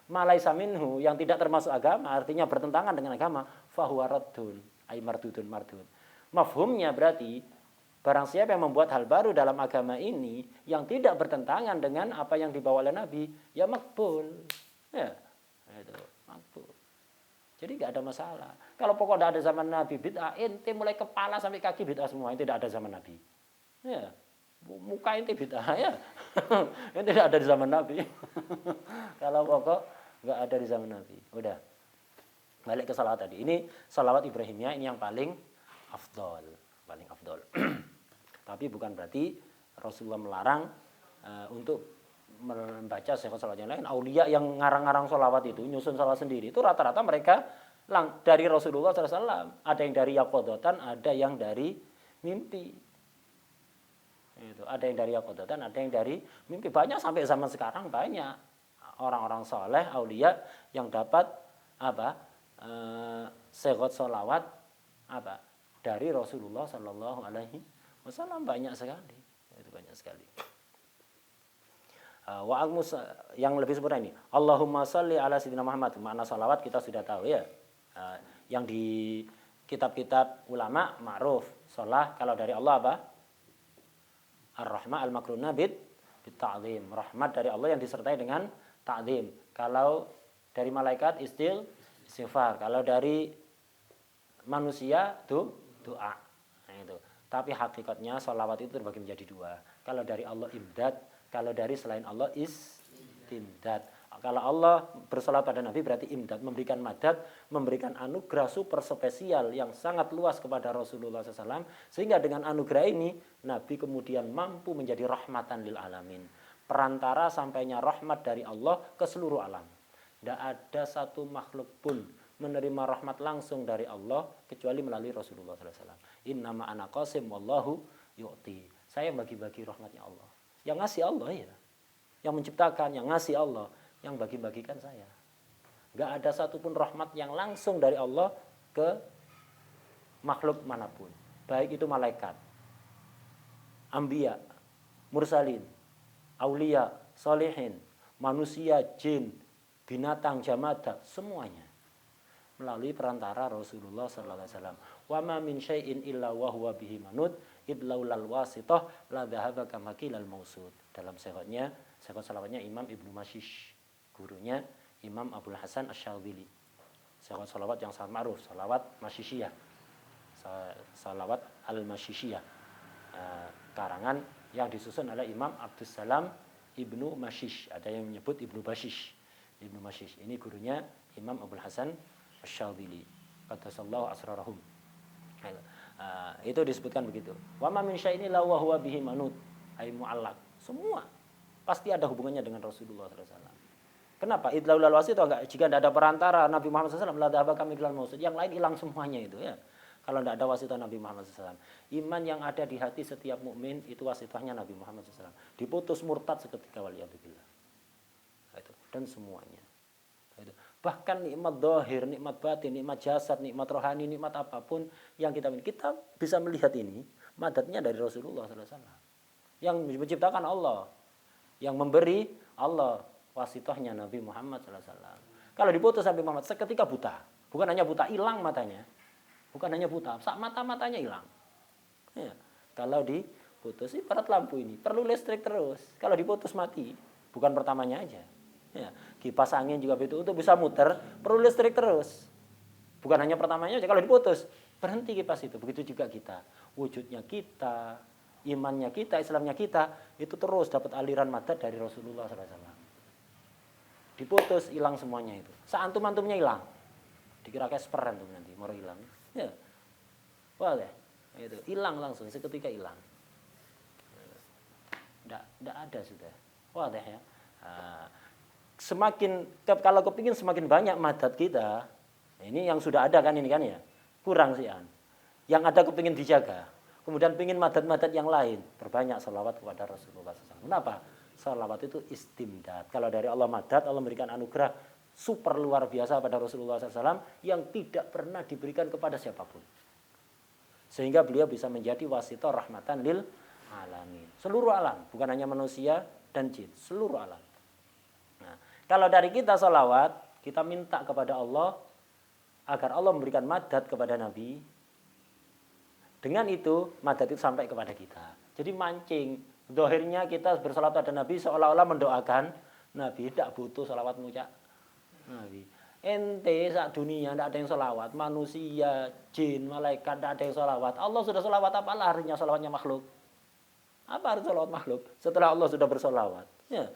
[SPEAKER 1] Malaisa minhu yang tidak termasuk agama, artinya bertentangan dengan agama, fahuwa raddun, ay mardudun mardud. Mafhumnya berarti barang siapa yang membuat hal baru dalam agama ini yang tidak bertentangan dengan apa yang dibawa oleh Nabi, ya makbul. Ya, itu makbul. Jadi nggak ada masalah. Kalau pokoknya ada zaman Nabi bid'ah, ente mulai kepala sampai kaki bid'ah semua, itu tidak ada zaman Nabi. Ya, muka ente bid'ah ya. Ente tidak ada di zaman Nabi. Kalau pokok nggak ada di zaman Nabi. Udah. Balik ke salawat tadi. Ini salawat Ibrahimiyah ini yang paling afdol, paling afdol. Tapi bukan berarti Rasulullah melarang untuk membaca salawat yang lain. Aulia yang ngarang-ngarang salawat itu, nyusun salawat sendiri, itu rata-rata mereka dari Rasulullah SAW. Ada yang dari yaqodotan, ada yang dari mimpi. Itu. Ada yang dari yaqodotan, ada yang dari mimpi. Banyak sampai zaman sekarang banyak orang-orang soleh, aulia yang dapat segot salawat dari Rasulullah Sallallahu Alaihi Wasallam, banyak sekali. Itu banyak sekali. Yang lebih sempurna ini Allahumma sholli ala sayyidina Muhammad. Makna salawat kita sudah tahu ya. Yang di kitab-kitab ulama ma'ruf. Shalah kalau dari Allah apa? Ar-Rahmah al-makruna bit-ta'zim. Rahmat dari Allah yang disertai dengan ta'zim. Kalau dari malaikat istighfar. Kalau dari manusia doa. Nah, itu. Tapi hakikatnya salawat itu terbagi menjadi dua. Kalau dari Allah imdad, kalau dari selain Allah istimdad. Kalau Allah bersalawat pada Nabi berarti imdad, memberikan madad, memberikan anugerah super spesial yang sangat luas kepada Rasulullah SAW. Sehingga dengan anugerah ini Nabi kemudian mampu menjadi rahmatan lil alamin. Perantara sampainya rahmat dari Allah ke seluruh alam. Tidak ada satu makhluk pun menerima rahmat langsung dari Allah kecuali melalui Rasulullah SAW. Innama ana qasim wallahu yu'ti. Saya bagi-bagi rahmatnya Allah. Yang ngasih Allah ya. Yang menciptakan, yang ngasih Allah. Yang bagi-bagikan saya. Gak ada satupun rahmat yang langsung dari Allah ke makhluk manapun. Baik itu malaikat, anbiya, mursalin, aulia, solehin, manusia, jin, binatang, jamada, semuanya. Melalui perantara Rasulullah SAW. Wa ma min syai'in illa wa huwa bihi manud idlaulal wasithah la dhahaba kama qilal mausud. Dalam sehotnya, sehot salawatnya Imam Ibnu Mashish, gurunya Imam Abdul Hasan Asy-Syadzili. Sehot salawat yang sangat ma'ruf, salawat Mashishiyah. Salawat al-Mashishiyah. Karangan yang disusun oleh Imam Abdus Salam Ibnu Mashish. Ada yang menyebut Ibnu Bashish. Ibnu Mashish. Ini gurunya Imam Abdul Hasan Asy-Syadzili. Qaddasallahu asrarahum. Itu disebutkan begitu. Wa ma min syai'in illa wa huwa bihi manud. Ai mu'allaq. Semua pasti ada hubungannya dengan Rasulullah SAW. Kenapa? Idlaulal wasithah, enggak, jika tidak ada perantara Nabi Muhammad SAW, la dhahaba kami qilal mausud. Yang lain hilang semuanya itu ya. Kalau tidak ada wasithah Nabi Muhammad SAW. Iman yang ada di hati setiap mukmin itu wasithahnya Nabi Muhammad SAW. Diputus murtad seketika waliyadzubillah. Itu dan semuanya. Itu. Bahkan nikmat zahir, nikmat batin, nikmat jasad, nikmat rohani, nikmat apapun yang kita miliki, kita bisa melihat ini madatnya dari Rasulullah SAW. Yang menciptakan Allah, yang memberi Allah, wasithahnya Nabi Muhammad SAW. Kalau diputus Nabi Muhammad seketika buta, bukan hanya buta, hilang matanya, bukan hanya buta, sak matanya hilang. Ya. Kalau diputus, ibarat lampu ini perlu listrik terus. Kalau diputus mati, bukan pertamanya aja. Ya, kipas angin juga begitu, untuk bisa muter perlu listrik terus. Bukan hanya pertamanya aja, kalau diputus berhenti kipas itu. Begitu juga kita, wujudnya kita, imannya kita, Islamnya kita itu terus dapat aliran madad dari Rasulullah SAW. Diputus hilang semuanya itu. Seantum-antumnya hilang. Dikira Casper antum nanti mau hilang. Ya. Wah deh, itu hilang langsung seketika hilang. Enggak ada sudah. Wah deh ya. Semakin kalau kepingin semakin banyak madat kita, ini yang sudah ada kan ini kan ya, kurang sih an. Yang ada kepingin dijaga, kemudian pingin madat-madat yang lain, berbanyak salawat kepada Rasulullah SAW. Kenapa? Salawat itu istimdad. Kalau dari Allah madat, Allah memberikan anugerah super luar biasa pada Rasulullah SAW yang tidak pernah diberikan kepada siapapun. Sehingga beliau bisa menjadi wasithah rahmatan lil alamin. Seluruh alam, bukan hanya manusia dan jin, seluruh alam. Kalau dari kita sholawat, kita minta kepada Allah agar Allah memberikan madad kepada Nabi. Dengan itu, madad itu sampai kepada kita. Jadi mancing. Dohirnya kita bersolawat pada Nabi seolah-olah mendoakan Nabi. Tidak butuh sholawatmu, Cak. Nabi. Ente saat dunia tidak ada yang sholawat. Manusia, jin, malaikat tidak ada yang sholawat. Allah sudah sholawat, apalah artinya sholawatnya makhluk? Apa arti sholawat makhluk? Setelah Allah sudah bersolawat. Ya,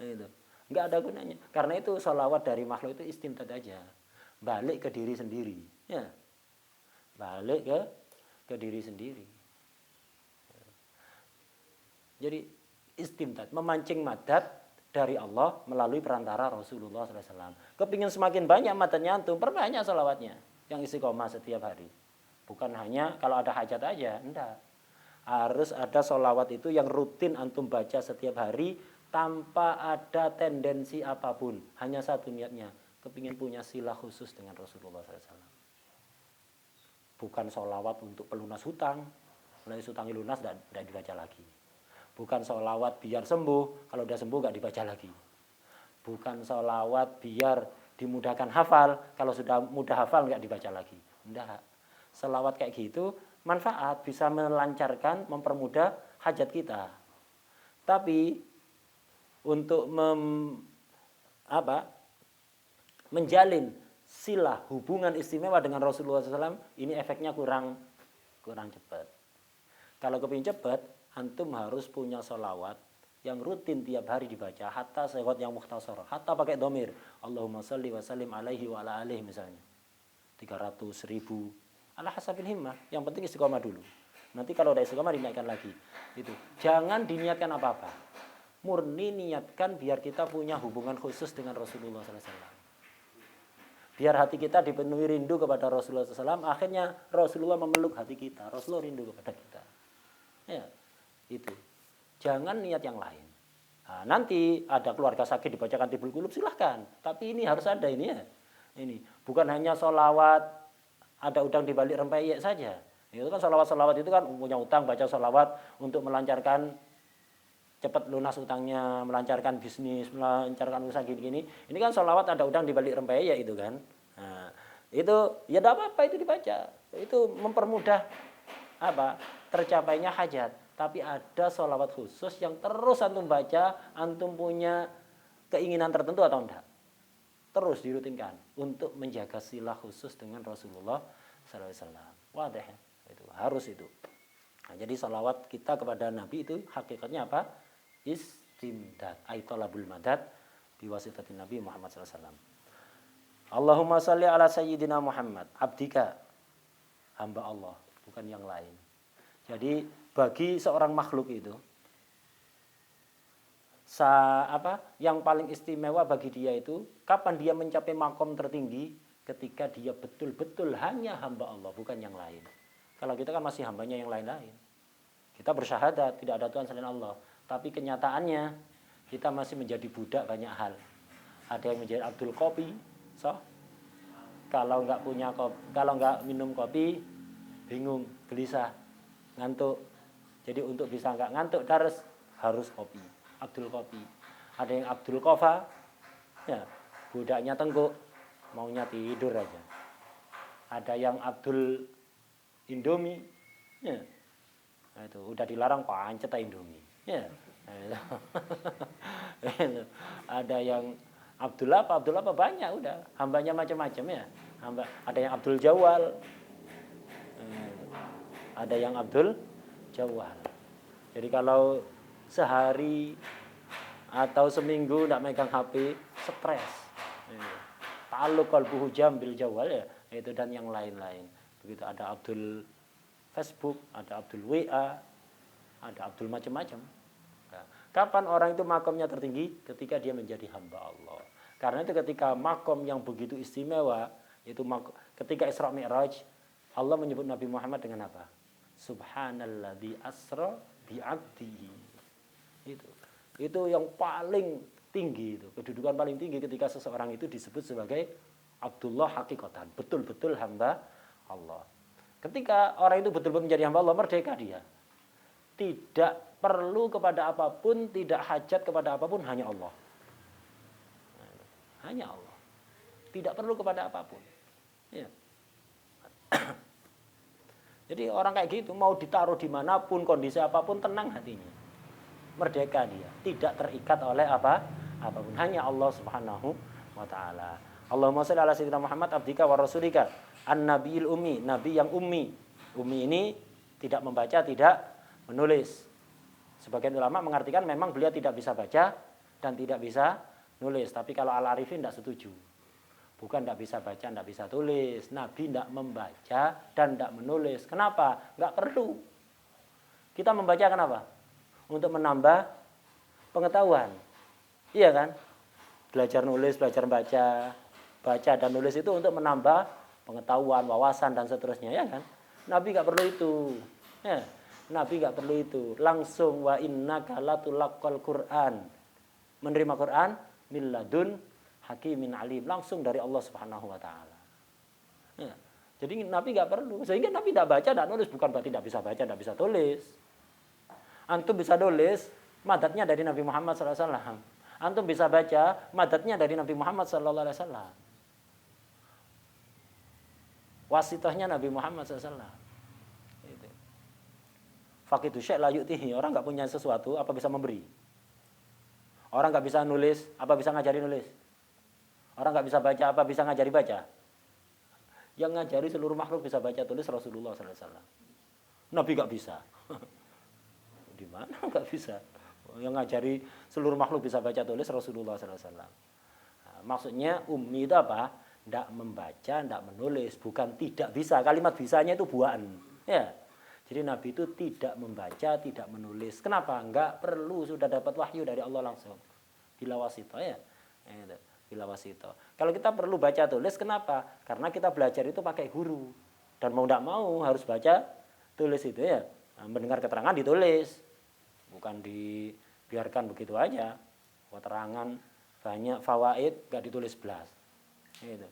[SPEAKER 1] itu. Nggak ada gunanya. Karena itu sholawat dari makhluk itu istimdad aja. Balik ke diri sendiri. Ya. Balik ke diri sendiri. Jadi istimdad, memancing madad dari Allah melalui perantara Rasulullah SAW. Kepingin semakin banyak madadnya antum, perbanyak sholawatnya. Yang istiqomah setiap hari. Bukan hanya kalau ada hajat aja, enggak. Harus ada sholawat itu yang rutin antum baca setiap hari, tanpa ada tendensi apapun. Hanya satu niatnya, kepingin punya silah khusus dengan Rasulullah SAW. Bukan sholawat untuk pelunas hutang. Mulai hutangnya lunas, tidak dibaca lagi. Bukan sholawat biar sembuh, kalau udah sembuh nggak dibaca lagi. Bukan sholawat biar dimudahkan hafal, kalau sudah mudah hafal nggak dibaca lagi. Enggak. Sholawat kayak gitu, manfaat, bisa melancarkan, mempermudah hajat kita. Tapi untuk menjalin silah hubungan istimewa dengan Rasulullah SAW, ini efeknya kurang cepat. Kalau kepingin cepat, antum harus punya sholawat yang rutin tiap hari dibaca, hatta sehot yang mukhtasar, hatta pakai domir, Allahumma salli wa sallim alaihi wa ala alihi misalnya, 300, 1000, ala hasabil himmah, yang penting istiqomah dulu. Nanti kalau udah istiqomah dinaikkan lagi. Itu. Jangan diniatkan apa-apa. Murni niatkan biar kita punya hubungan khusus dengan Rasulullah SAW. Biar hati kita dipenuhi rindu kepada Rasulullah SAW. Akhirnya Rasulullah memeluk hati kita. Rasulullah rindu kepada kita. Ya, itu. Jangan niat yang lain. Nah, nanti ada keluarga sakit dibacakan Tibul Qulub, silahkan. Tapi ini harus ada ini ya. Ini bukan hanya sholawat ada udang di balik rempeyek saja. Itu kan sholawat-sholawat itu kan punya utang, baca sholawat untuk melancarkan cepat lunas utangnya, melancarkan bisnis, melancarkan usaha gini-gini. Ini kan sholawat ada udang di balik rempeyek itu kan. Nah, itu ya tidak apa-apa itu dibaca. Itu mempermudah tercapainya hajat. Tapi ada sholawat khusus yang terus antum baca, antum punya keinginan tertentu atau enggak. Terus dirutinkan untuk menjaga silah khusus dengan Rasulullah SAW. Wadah, itu harus itu. Nah, jadi sholawat kita kepada Nabi itu hakikatnya apa? Istimdad, ay talabul madad biwasitatin Nabi Muhammad SAW. Allahumma salli ala sayyidina Muhammad, abdika, hamba Allah, bukan yang lain. Jadi bagi seorang makhluk itu, yang paling istimewa bagi dia itu, kapan dia mencapai makom tertinggi, ketika dia betul-betul hanya hamba Allah, bukan yang lain. Kalau kita kan masih hambanya yang lain-lain. Kita bersyahadat, tidak ada Tuhan selain Allah. Tapi kenyataannya, kita masih menjadi budak banyak hal. Ada yang menjadi Abdul Kopi, kalau nggak minum kopi, bingung, gelisah, ngantuk. Jadi untuk bisa nggak ngantuk harus kopi, Abdul Kopi. Ada yang Abdul Kofa, ya, budaknya tengkuk, maunya tidur aja. Ada yang Abdul Indomie, ya. Nah, itu udah dilarang pancet Indomie, ya. Nah, ada yang Abdul apa banyak udah, hambanya macam-macam ya. Ada yang Abdul Jawal, ada yang Abdul Jawal. Jadi kalau sehari atau seminggu tidak megang HP, stres. Ta'alluq qalbuhu jambil jawal ya, itu dan yang lain-lain. Begitu ada Abdul Facebook, ada Abdul WA, ada Abdul macam-macam. Nah, kapan orang itu makomnya tertinggi? Ketika dia menjadi hamba Allah. Karena itu ketika makom yang begitu istimewa, itu ketika Isra Mi'raj, Allah menyebut Nabi Muhammad dengan apa? Subhanalladzi asra bi'abdihi. Itu yang paling tinggi itu, kedudukan paling tinggi ketika seseorang itu disebut sebagai Abdullah hakikatan, betul-betul hamba Allah. Ketika orang itu betul-betul menjadi hamba Allah, merdeka dia. Tidak perlu kepada apapun, tidak hajat kepada apapun, hanya Allah. hanya Allah. Tidak perlu kepada apapun. Ya. Jadi orang kayak gitu mau ditaruh dimanapun, kondisi apapun, tenang hatinya. Merdeka dia, tidak terikat oleh apapun. Hanya Allah Subhanahu wa taala. Allahumma shalli ala sayyidina Muhammad abdika wa rasulika an-nabiyil ummi, nabi yang ummi. Ummi ini tidak membaca, tidak menulis. Sebagian ulama mengartikan memang beliau tidak bisa baca dan tidak bisa nulis. Tapi kalau Al-Arifin tidak setuju. Bukan tidak bisa baca, tidak bisa tulis. Nabi tidak membaca dan tidak menulis. Kenapa? Nggak perlu. Kita membaca kenapa? Untuk menambah pengetahuan. Iya kan? Belajar nulis, belajar baca. Baca dan nulis itu untuk menambah pengetahuan, wawasan, dan seterusnya. Ya kan? Nabi nggak perlu itu. Ya. Nabi nggak perlu itu. Langsung wa innaka latulaqqal Qur'an. Menerima Quran min ladun hakimin alim, langsung dari Allah Subhanahu wa taala. Ya. Jadi Nabi nggak perlu, sehingga Nabi tidak baca, tidak nulis, bukan berarti tidak bisa baca, tidak bisa tulis. Antum bisa tulis, madatnya dari Nabi Muhammad SAW. Antum bisa baca, madatnya dari Nabi Muhammad SAW. Wasitahnya Nabi Muhammad SAW. Faqidu syai' la yu'tihi, orang nggak punya sesuatu, apa bisa memberi? Orang nggak bisa nulis, apa bisa ngajari nulis? Orang nggak bisa baca, apa bisa ngajari baca? Yang ngajari seluruh makhluk bisa baca tulis Rasulullah SAW. Nabi nggak bisa. Di mana nggak bisa? Yang ngajari seluruh makhluk bisa baca tulis Rasulullah SAW. Nah, maksudnya ummi itu apa? Tidak membaca, tidak menulis, bukan tidak bisa. Kalimat bisanya itu buaan. Ya. Jadi Nabi itu tidak membaca, tidak menulis. Kenapa? Nggak perlu, sudah dapat wahyu dari Allah langsung. Bila wasito ya. Bila wasito. Kalau kita perlu baca tulis, kenapa? Karena kita belajar itu pakai guru. Dan mau tidak mau harus baca tulis itu ya. Nah, mendengar keterangan ditulis. Bukan dibiarkan begitu aja. Keterangan banyak, fawaid, nggak ditulis belas. Gitu.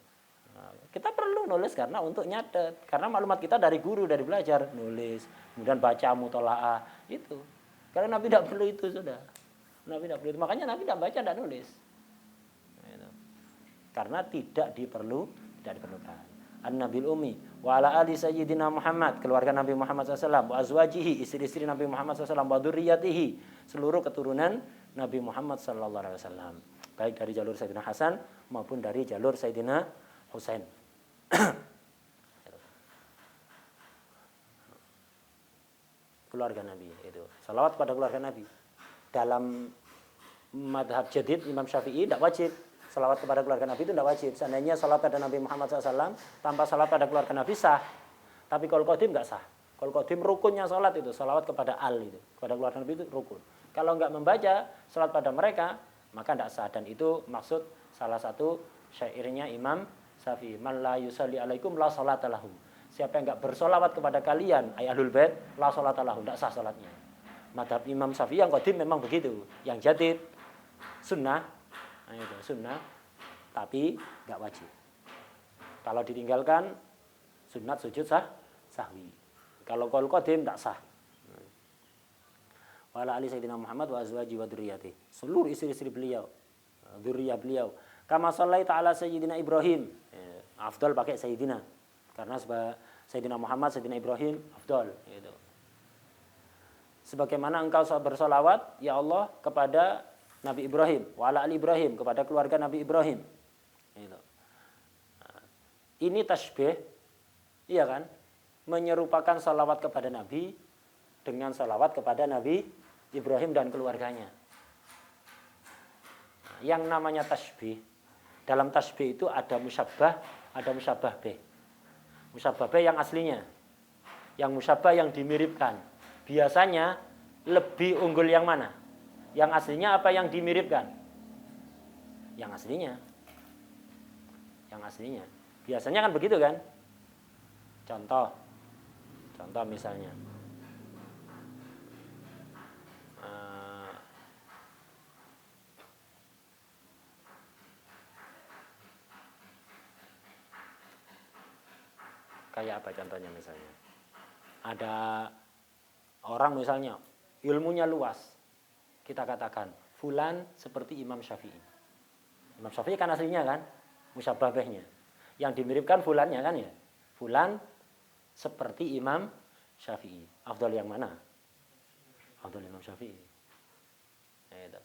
[SPEAKER 1] Nah, kita perlu nulis karena untuk nyatet. Karena maklumat kita dari guru, dari belajar. Nulis, kemudian baca, mutola'ah. Itu. Karena Nabi tidak perlu itu sudah. Nabi tidak perlu itu. Makanya Nabi tidak baca, tidak nulis. Karena tidak diperlukan. An-Nabil Ummi wa ala ali sayyidina Muhammad, keluarga Nabi Muhammad SAW, wa azwajihi, istri-istri Nabi Muhammad SAW, wa dzurriyyatihi, seluruh keturunan Nabi Muhammad SAW, baik dari jalur Sayyidina Hasan maupun dari jalur Sayyidina Husain. Keluarga Nabi itu. Salawat pada keluarga Nabi. Dalam madhab jadid Imam Syafi'i tidak wajib. Salawat kepada keluarga Nabi itu tidak wajib. Seandainya salat pada Nabi Muhammad SAW tanpa salat pada keluarga Nabi sah. Tapi kalau qadim nggak sah. Kalau qadim rukunnya salat itu, salawat kepada al itu, kepada keluarga Nabi itu rukun. Kalau nggak membaca salat pada mereka, maka tidak sah. Dan itu maksud salah satu syairnya Imam Syafi'i. Man la yusalli alaikum la salata lahu. Siapa yang nggak bersolawat kepada kalian, ay ahlul bait, la salata lahu, tidak sah salatnya. Madhab Imam Syafi'i yang qadim memang begitu. Yang jadid sunnah. Nah, itu sunnah, tapi nggak wajib. Kalau ditinggalkan sunat sujud sahwi. Kalau qaul qadim tak sah. Wa ala ali sayyidina Muhammad wa azwaji wa dzurriyyati. Seluruh istri-istri beliau, dzurriyyah beliau. Kama shallaita ala sayyidina Ibrahim. Afdal pakai sayyidina. Karena sayyidina Muhammad, sayyidina Ibrahim afdal gitu. Sebagaimana engkau bersolawat ya Allah kepada Nabi Ibrahim, wa ala ali Ibrahim, kepada keluarga Nabi Ibrahim. Ini tasbih, iya kan? Menyerupakan salawat kepada Nabi dengan salawat kepada Nabi Ibrahim dan keluarganya. Yang namanya tasbih, dalam tasbih itu ada musyabbah, ada musyabbah bih. Musyabbah bih yang aslinya, yang musyabbah yang dimiripkan. Biasanya lebih unggul yang mana? Yang aslinya apa yang dimiripkan? Yang aslinya. Yang aslinya. Biasanya kan begitu kan? Contoh misalnya. Kayak apa contohnya misalnya? Ada orang misalnya ilmunya luas. Kita katakan, fulan seperti Imam Syafi'i. Imam Syafi'i kan aslinya kan musyababahnya. Yang dimiripkan fulannya kan ya. Fulan seperti Imam Syafi'i. Afdal yang mana? Afdal Imam Syafi'i. Gitu.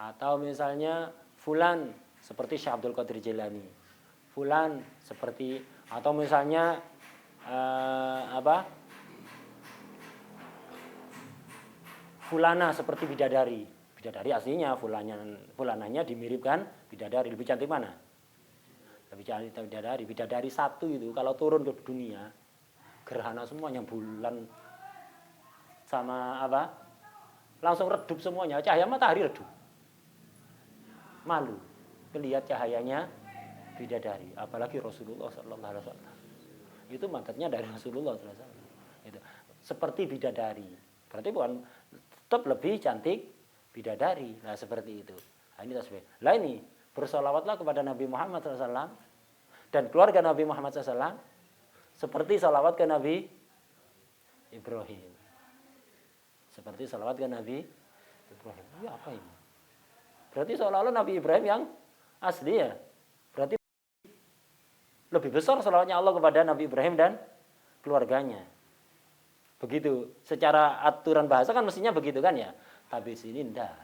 [SPEAKER 1] Atau misalnya fulan seperti Syekh Abdul Qadir Jilani. Fulan seperti, atau misalnya fulana seperti bidadari. Bidadari aslinya fulananya dimiripkan bidadari. Lebih cantik mana? Lebih cantik bidadari. Bidadari satu itu kalau turun ke dunia, gerhana semuanya, bulan sama langsung redup semuanya. Cahaya matahari redup. Malu melihat cahayanya bidadari. Apalagi Rasulullah sallallahu alaihi wasallam. Itu mandatnya dari Rasulullah sallallahu alaihi wasallam. Itu seperti bidadari. Berarti bukan, tetap lebih cantik bidadari. Nah, seperti itu. Nah, ini tasbih. Lah ini bersolawatlah kepada Nabi Muhammad SAW dan keluarga Nabi Muhammad SAW seperti salawat ke Nabi Ibrahim. Seperti salawat ke Nabi Ibrahim. Ini apa ini? Berarti seolah-olah Nabi Ibrahim yang asli ya. Berarti lebih besar salawatnya Allah kepada Nabi Ibrahim dan keluarganya. Begitu. Secara aturan bahasa kan mestinya begitu kan ya. Tapi di sini enggak.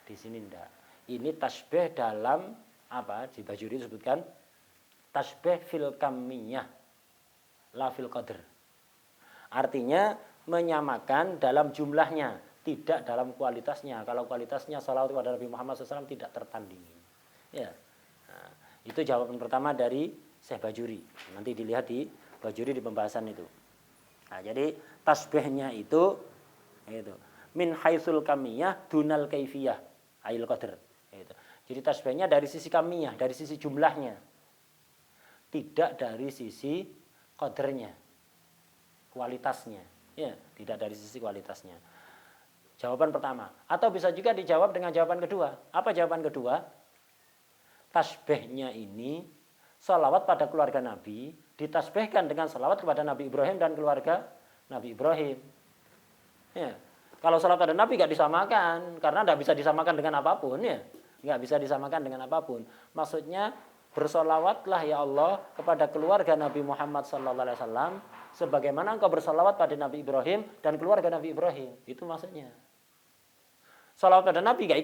[SPEAKER 1] Di sini enggak. Ini tasbih dalam di Bajuri disebutkan tasbih fil kamiyah la fil qadr. Artinya menyamakan dalam jumlahnya, tidak dalam kualitasnya. Kalau kualitasnya salawat kepada Nabi Muhammad SAW tidak tertandingi. Ya. Nah, itu jawaban pertama dari Syekh Bajuri. Nanti dilihat di Bajuri di pembahasan itu. Nah, jadi tasbihnya itu min haitsul kamiyah dunal kaifiyah ail qadr. Jadi tasbihnya dari sisi kamiyah, dari sisi jumlahnya. Tidak dari sisi qadarnya, kualitasnya. Ya, tidak dari sisi kualitasnya. Jawaban pertama. Atau bisa juga dijawab dengan jawaban kedua. Apa jawaban kedua? Tasbihnya ini salawat pada keluarga Nabi ditasbihkan dengan salawat kepada Nabi Ibrahim dan keluarga Nabi Ibrahim. Ya. Kalau salawat pada Nabi nggak disamakan, karena nggak bisa disamakan dengan apapun ya, nggak bisa disamakan dengan apapun. Maksudnya bersolawatlah ya Allah kepada keluarga Nabi Muhammad SAW sebagaimana engkau bersolawat pada Nabi Ibrahim dan keluarga Nabi Ibrahim. Itu maksudnya. Salawat pada Nabi nggak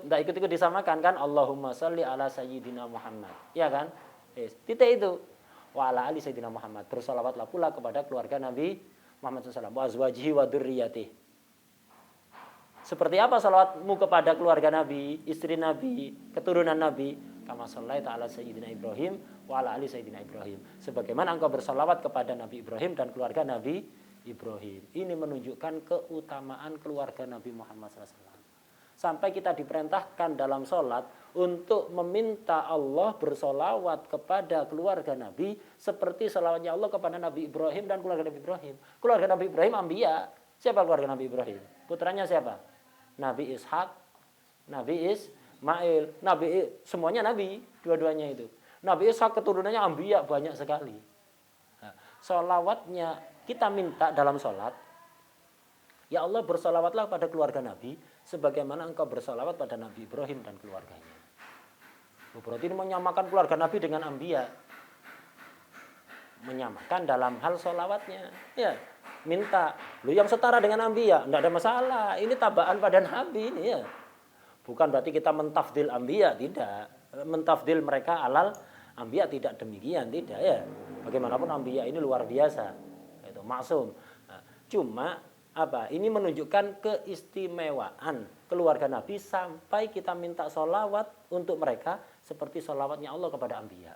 [SPEAKER 1] ikut-ikut disamakan kan? Allahumma sholli ala sayyidina Muhammad, ya kan? Titik itu. Wa ala ali sayyidina Muhammad. Bersolawatlah pula kepada keluarga Nabi Muhammad SAW. Wa azwajihi wa dzurriyyatihi. Seperti apa salawatmu kepada keluarga Nabi, istri Nabi, keturunan Nabi? Kama shallaita ala sayyidina Ibrahim wa ala ali sayyidina Ibrahim. Sebagaimana engkau bersalawat kepada Nabi Ibrahim dan keluarga Nabi Ibrahim. Ini menunjukkan keutamaan keluarga Nabi Muhammad SAW. Sampai kita diperintahkan dalam sholat untuk meminta Allah bersolawat kepada keluarga Nabi seperti salawatnya Allah kepada Nabi Ibrahim dan keluarga Nabi Ibrahim. Keluarga Nabi Ibrahim Ambiya. Siapa keluarga Nabi Ibrahim? Putranya siapa? Nabi Ishak, Nabi Ismail, semuanya Nabi, dua-duanya itu. Nabi Ishak keturunannya Ambiya banyak sekali. Nah, sholawatnya kita minta dalam sholat, ya Allah bersolawatlah pada keluarga Nabi sebagaimana engkau bersolawat pada Nabi Ibrahim dan keluarganya. Berarti ini menyamakan keluarga Nabi dengan Ambiya. Menyamakan dalam hal sholawatnya. Ya, minta. Yang setara dengan Ambiya, tidak ada masalah. Ini tabaan pada Nabi ini ya. Bukan berarti kita mentafdil Ambiya, tidak. Mentafdil mereka alal Ambiya tidak demikian, tidak ya. Bagaimanapun Ambiya ini luar biasa. Itu maksum. Nah, cuma ini menunjukkan keistimewaan keluarga Nabi sampai kita minta sholawat untuk mereka seperti sholawatnya Allah kepada Ambiya.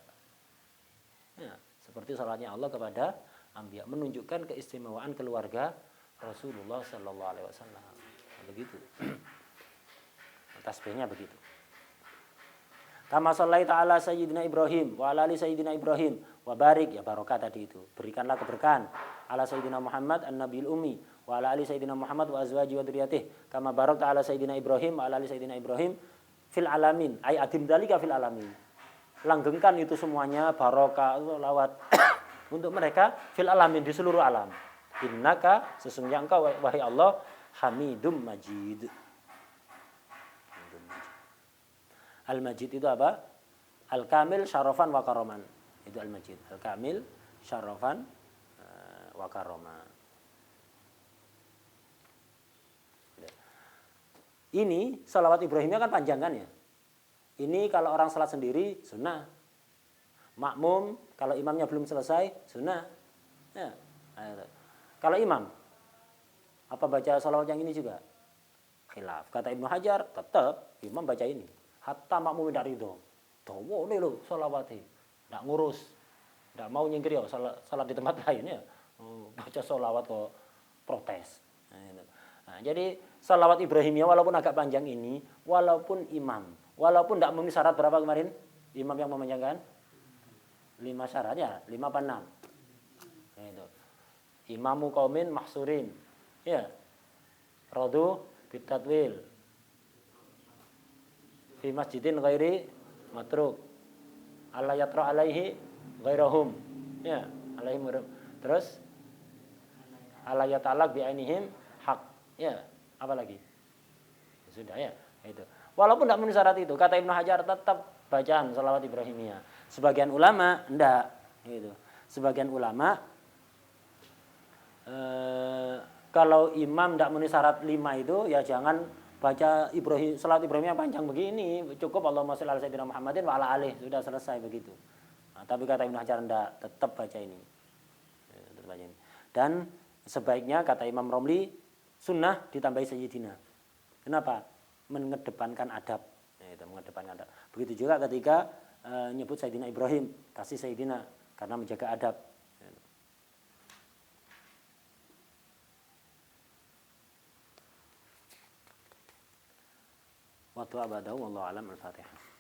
[SPEAKER 1] Ya, seperti sholawatnya Allah kepada Ambiya, menunjukkan keistimewaan keluarga Rasulullah Sallallahu Alaihi Wasallam. Begitu. Tasbihnya begitu. Kama shallaita ala sayyidina Ibrahim wa ala ali sayyidina Ibrahim wa barik, ya barokah tadi itu. Berikanlah keberkahan ala sayyidina Muhammad an-nabiyil ummi wa ala ali sayyidina Muhammad wa azwaji wa dzurriyyatihi kama barakta ala sayyidina Ibrahim wa ala ali sayyidina Ibrahim fil alamin ay adim dalika fil alamin. Langgengkan itu semuanya barokah selawat untuk mereka fil alamin, di seluruh alam. Innaka, sesungguhnya engkau wahai Allah Hamidum Majid. Al-Majid itu apa? Al-Kamil syarafan wa karoman. Itu Al-Majid. Al-Kamil syarafan wa karoman. Ini sholawat Ibrahimnya kan panjang kan ya. Ini kalau orang salat sendiri sunnah. Makmum kalau imamnya belum selesai sunnah. Ya. Kalau imam apa baca sholawat yang ini juga? Khilaf. Kata Ibnu Hajar tetap imam baca ini. Hatta makmum tidak ridho. Dawa nih lo sholawatnya. Tidak ngurus. Tidak mau nyingkir ya salat di tempat lain ya. Baca sholawat kok protes. Nah, jadi salawat Ibrahimiyah walaupun agak panjang ini, walaupun imam, walaupun tidak memenuhi syarat berapa kemarin? Imam yang memanjangkan 5 syaratnya, 5 apa 6? Itu. Imamu qaumin mahsurin. Ya. Radu bitatwil. Fi masjidin ghairi matruk. Alla yatra alaihi ghairahum. Ya, alaihim. Terus alla yatalaq bi ainihim haq. Ya, apa lagi? Sudah ya, itu. Walaupun tidak memenuhi syarat itu, kata Ibnu Hajar tetap bacaan sholawat Ibrahimiyah. Sebagian ulama enggak, gitu. Sebagian ulama kalau imam tidak memenuhi syarat 5 itu, ya jangan baca sholawat Ibrahimiyah panjang begini. Cukup Allahumma shalli ala sayyidina Muhammadin wa ala alihi, sudah selesai begitu. Nah, tapi kata Ibnu Hajar enggak, tetap baca ini. Tetap baca ini. Dan sebaiknya kata Imam Romli sunnah ditambahi sayyidina. Kenapa? Mengedepankan adab. Ya, itu, mengedepankan adab. Begitu juga ketika nyebut Sayyidina Ibrahim, kasih sayyidina karena menjaga adab. Wa tu'abadahu wallahu a'lam al-Fatihah.